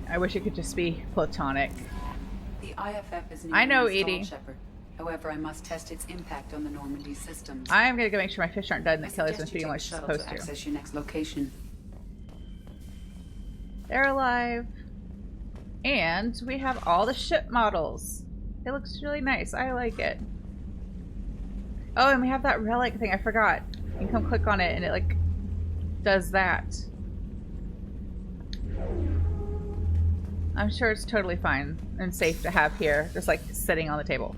I wish it could just be platonic. The IFF is I know, installed, Edie. Shepard. However, I must test its impact on the Normandy systems. I am gonna go make sure my fish aren't dead and the killer's been Suggest you feeding take what the she's shuttle supposed to to. access your next location. They're alive. And we have all the ship models. It looks really nice. I like it. Oh, and we have that relic thing. I forgot. You can come click on it and it like does that. I'm sure it's totally fine and safe to have here, just like sitting on the table.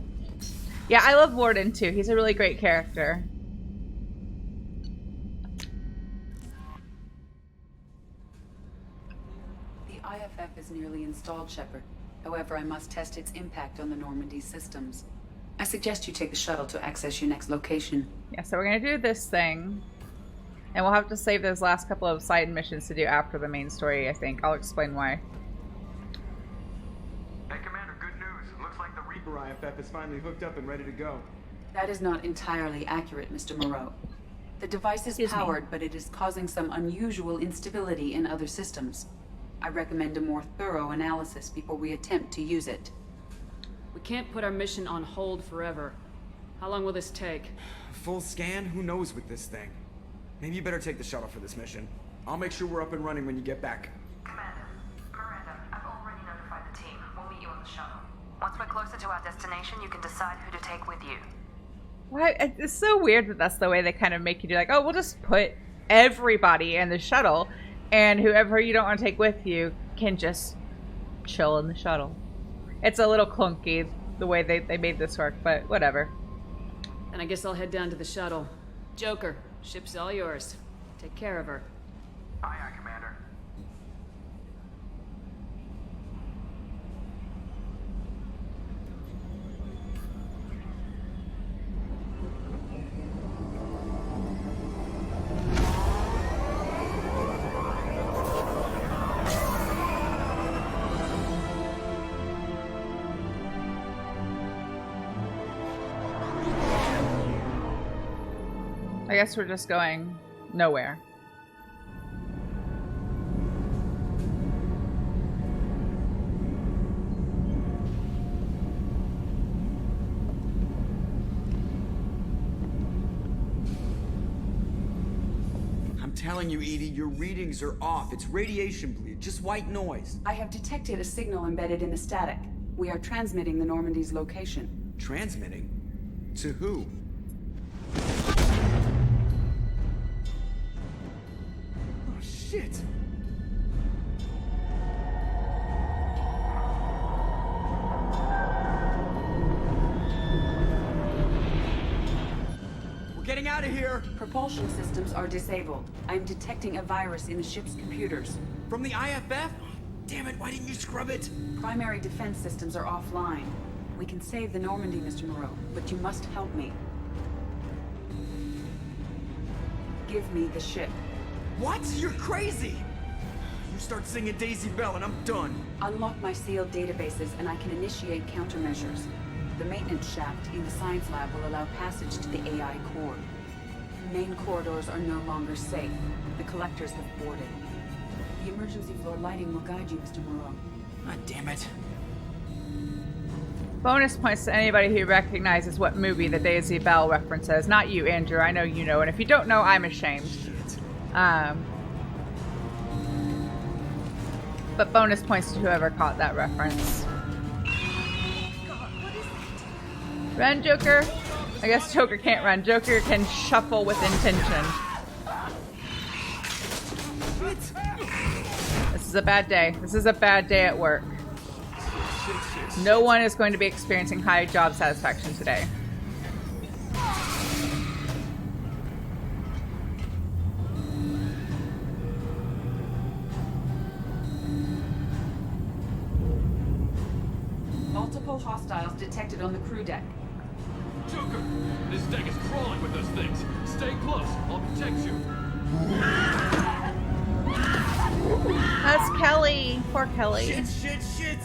Yeah, I love Warden too. He's a really great character. The IFF is nearly installed, Shepard. However, I must test its impact on the Normandy systems. I suggest you take the shuttle to access your next location. Yeah, so we're gonna do this thing. And we'll have to save those last couple of side missions to do after the main story, I think. I'll explain why. Hey, Commander, good news. Looks like the Reaper IFF is finally hooked up and ready to go. That is not entirely accurate, Mr. Moreau. The device is powered, but it is causing some unusual instability in other systems. I recommend a more thorough analysis before we attempt to use it. We can't put our mission on hold forever. How long will this take? Full scan? Who knows with this thing? Maybe you better take the shuttle for this mission. I'll make sure we're up and running when you get back. Commander, Miranda, I've already notified the team. We'll meet you on the shuttle. Once we're closer to our destination, you can decide who to take with you. Why? It's so weird that that's the way they kind of make you do, like, oh, we'll just put everybody in the shuttle, and whoever you don't want to take with you can just chill in the shuttle. It's a little clunky the way they made this work, but whatever. And I guess I'll head down to the shuttle. Joker, ship's all yours. Take care of her. Aye, aye, Commander. I guess we're just going nowhere. I'm telling you, Edie, your readings are off. It's radiation bleed, just white noise. I have detected a signal embedded in the static. We are transmitting the Normandy's location. Transmitting? To who? Oh, shit. We're getting out of here. Propulsion systems are disabled. I am detecting a virus in the ship's computers. From the IFF? Damn it, why didn't you scrub it? Primary defense systems are offline. We can save the Normandy, Mr. Moreau, but you must help me. Give me the ship. What? You're crazy! You start singing Daisy Bell and I'm done. Unlock my sealed databases and I can initiate countermeasures. The maintenance shaft in the science lab will allow passage to the AI core. Main corridors are no longer safe. The collectors have boarded. The emergency floor lighting will guide you, Mr. Moreau. God damn it. Bonus points to anybody who recognizes what movie the Daisy Bell reference is. Not you, Andrew. I know you know. And if you don't know, I'm ashamed. But bonus points to whoever caught that reference. Run, Joker. I guess Joker can't run. Joker can shuffle with intention. This is a bad day. This is a bad day at work. No one is going to be experiencing high job satisfaction today. Multiple hostiles detected on the crew deck. Joker, this deck is crawling with those things. Stay close. I'll protect you. That's Kelly. Poor Kelly. Shit.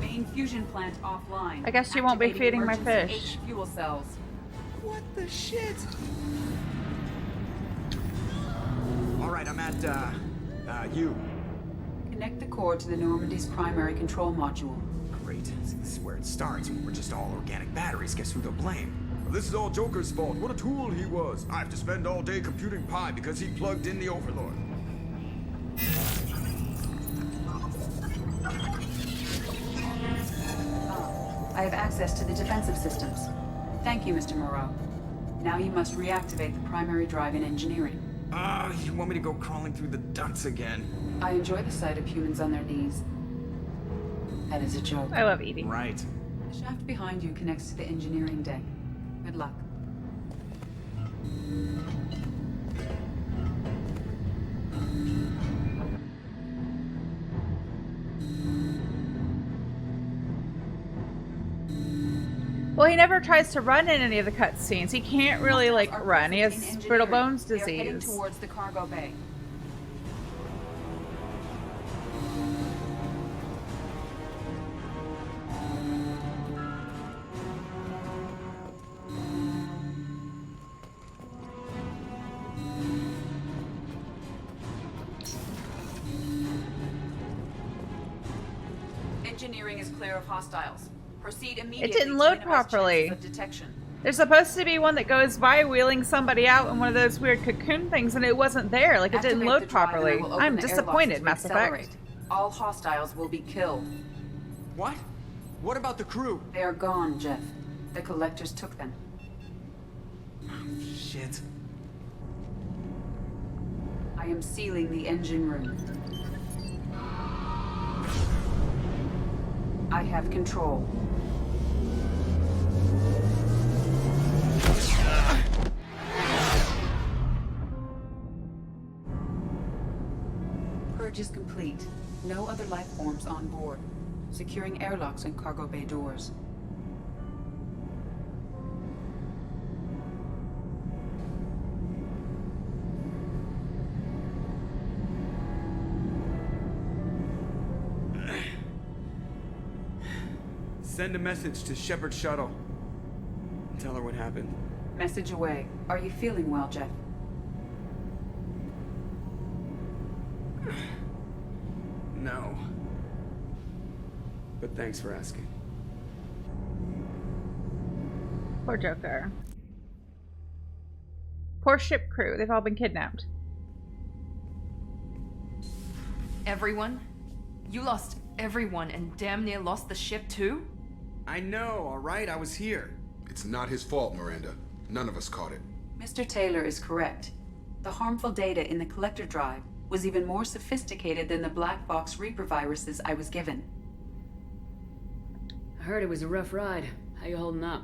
Main fusion plant offline. I guess you won't be feeding my Emergency fish. H fuel cells. What the shit? Alright, I'm at, you. Connect the core to the Normandy's primary control module. Great. This is where it starts. We're just all organic batteries. Guess who they'll blame? Well, this is all Joker's fault. What a tool he was. I have to spend all day computing pi because he plugged in the Overlord. I have access to the defensive systems. Thank you, Mr. Moreau. Now you must reactivate the primary drive in engineering. You want me to go crawling through the ducts again? I enjoy the sight of humans on their knees. That is a joke. I love eating. Right. The shaft behind you connects to the engineering deck. Good luck. Well, he never tries to run in any of the cutscenes. He can't really, like, run. He has brittle bones They are heading disease. towards the cargo bay. Engineering is clear of hostiles. Proceed immediately. It didn't to load minimize properly. chances of detection. There's supposed to be one that goes by wheeling somebody out in one of those weird cocoon things, and it wasn't there. Like, it didn't Activate load the drive and I properly. will open I'm the disappointed, airlocks Mass to Effect. accelerate. All hostiles will be killed. What? What about the crew? They are gone, Jeff. The collectors took them. Shit. I am sealing the engine room. I have control. Purge is complete. No other life forms on board. Securing airlocks and cargo bay doors. Send a message to Shepard shuttle. Tell her what happened. Message away. Are you feeling well, Jeff? No. But thanks for asking. Poor Joker. Poor ship crew. They've all been kidnapped. Everyone? You lost everyone and damn near lost the ship too? I know, alright? I was here. It's not his fault, Miranda. None of us caught it. Mr. Taylor is correct. The harmful data in the collector drive was even more sophisticated than the black box Reaper viruses I was given. I heard it was a rough ride. How you holding up?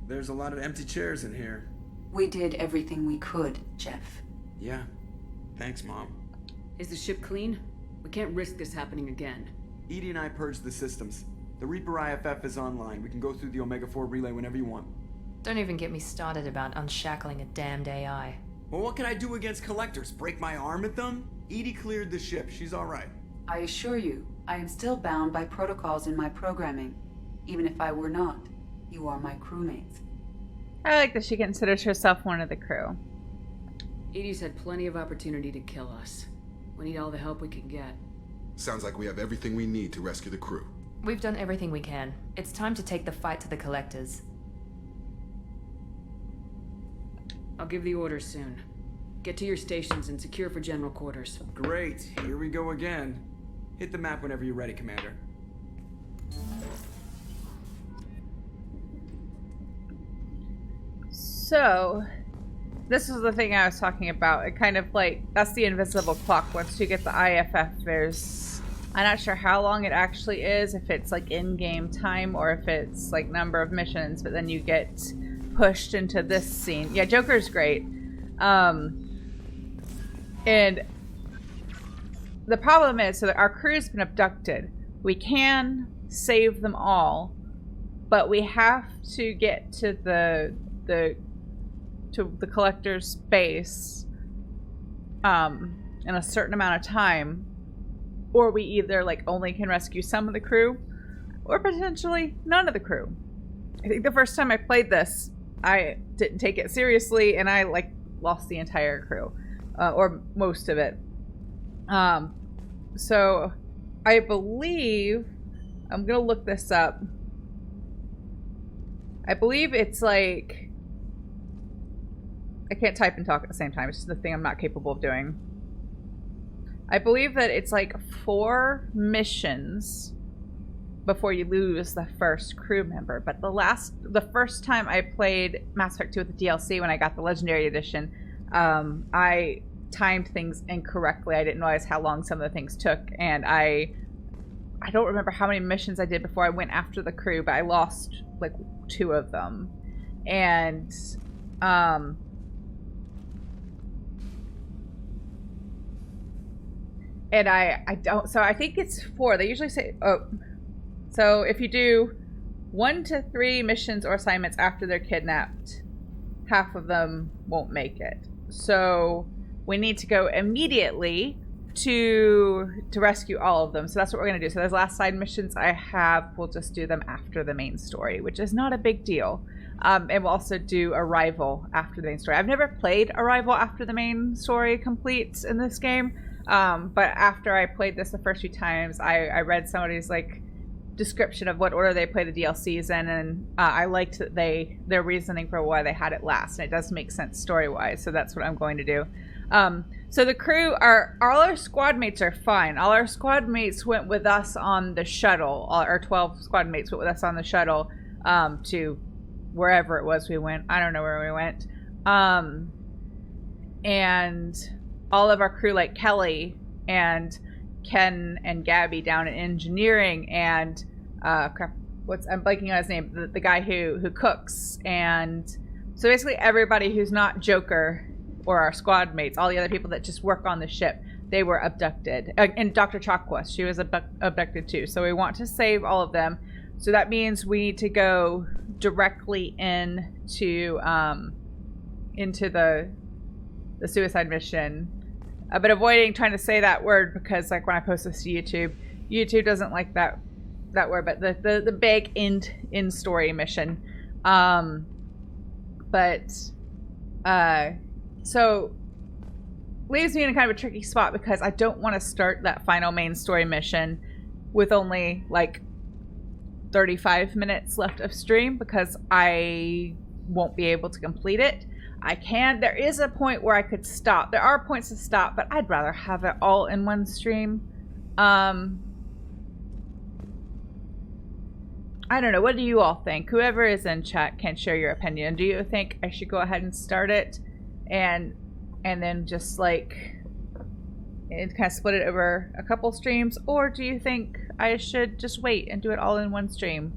There's a lot of empty chairs in here. We did everything we could, Jeff. Yeah. Thanks, Mom. Is the ship clean? We can't risk this happening again. Edie and I purged the systems. The Reaper IFF is online. We can go through the Omega-4 relay whenever you want. Don't even get me started about unshackling a damned AI. Well, what can I do against collectors? Break my arm at them? Edie cleared the ship. She's alright. I assure you, I am still bound by protocols in my programming. Even if I were not, you are my crewmates. I like that she considers herself one of the crew. Edie's had plenty of opportunity to kill us. We need all the help we can get. Sounds like we have everything we need to rescue the crew. We've done everything we can. It's time to take the fight to the collectors. I'll give the orders soon. Get to your stations and secure for general quarters. Great. Here we go again. Hit the map whenever you're ready, Commander. So, this is the thing I was talking about. It kind of like, that's the invisible clock. Once you get the IFF, there's, I'm not sure how long it actually is, if it's like in-game time or if it's like number of missions, but then you get pushed into this scene. Yeah, Joker's great. And the problem is, so that our crew's been abducted. We can save them all, but we have to get to the collector's base in a certain amount of time, or we either like only can rescue some of the crew or potentially none of the crew. I think the first time I played this, I didn't take it seriously and I like lost the entire crew or most of it. So I believe, I'm gonna look this up. I believe it's like, I can't type and talk at the same time. It's just the thing I'm not capable of doing. I believe that it's like 4 missions before you lose the first crew member. But the first time I played Mass Effect 2 with the DLC, when I got the Legendary Edition, I timed things incorrectly. I didn't realize how long some of the things took, and I don't remember how many missions I did before I went after the crew, but I lost like 2 of them. And I don't, so I think it's 4. They usually say, so if you do 1 to 3 missions or assignments after they're kidnapped, half of them won't make it. So we need to go immediately to rescue all of them. So that's what we're going to do. So those last side missions I have, we'll just do them after the main story, which is not a big deal. And we'll also do Arrival after the main story. I've never played Arrival after the main story completes in this game. But after I played this the first few times, I read somebody's like description of what order they play the DLCs in, and I liked that their reasoning for why they had it last, and it does make sense story-wise, so that's what I'm going to do. So the crew all our squad mates are fine. All our squad mates went with us on the shuttle. All our 12 squad mates went with us on the shuttle to wherever it was we went. I don't know where we went. And all of our crew, like Kelly and Ken and Gabby down in engineering, and I'm blanking on his name, the guy who cooks, and so basically everybody who's not Joker or our squad mates, all the other people that just work on the ship, they were abducted. And Dr. Chakwas, she was abducted too. So we want to save all of them. So that means we need to go directly into the suicide mission. But avoiding trying to say that word, because like when I post this to YouTube doesn't like that word. But the big in story mission. So leaves me in a kind of a tricky spot, because I don't want to start that final main story mission with only like 35 minutes left of stream, because I won't be able to complete it. There is a point where I could stop. There are points to stop, but I'd rather have it all in one stream. I don't know. What do you all think? Whoever is in chat can share your opinion. Do you think I should go ahead and start it and then just like kind of split it over a couple streams? Or do you think I should just wait and do it all in one stream?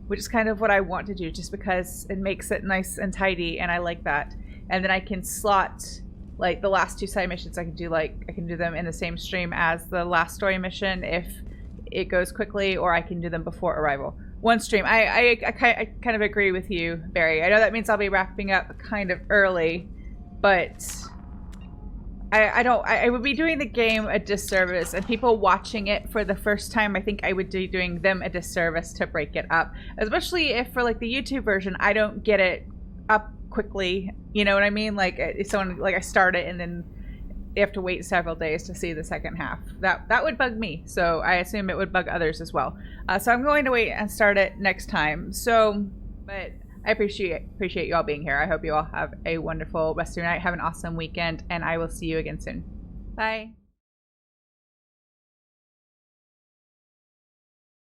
Which is kind of what I want to do, just because it makes it nice and tidy, and I like that. And then I can slot like the last 2 side missions. I can do them in the same stream as the last story mission if it goes quickly, or I can do them before Arrival. One stream. I kind of agree with you, Barry. I know that means I'll be wrapping up kind of early, but I would be doing the game a disservice, and people watching it for the first time, I think I would be doing them a disservice to break it up, especially if for like the YouTube version I don't get it up quickly. You know what I mean? Like if someone, like I start it and then they have to wait several days to see the second half. That would bug me, so I assume it would bug others as well. So I'm going to wait and start it next time. So, but I appreciate you all being here. I hope you all have a wonderful rest of your night. Have an awesome weekend, and I will see you again soon. Bye.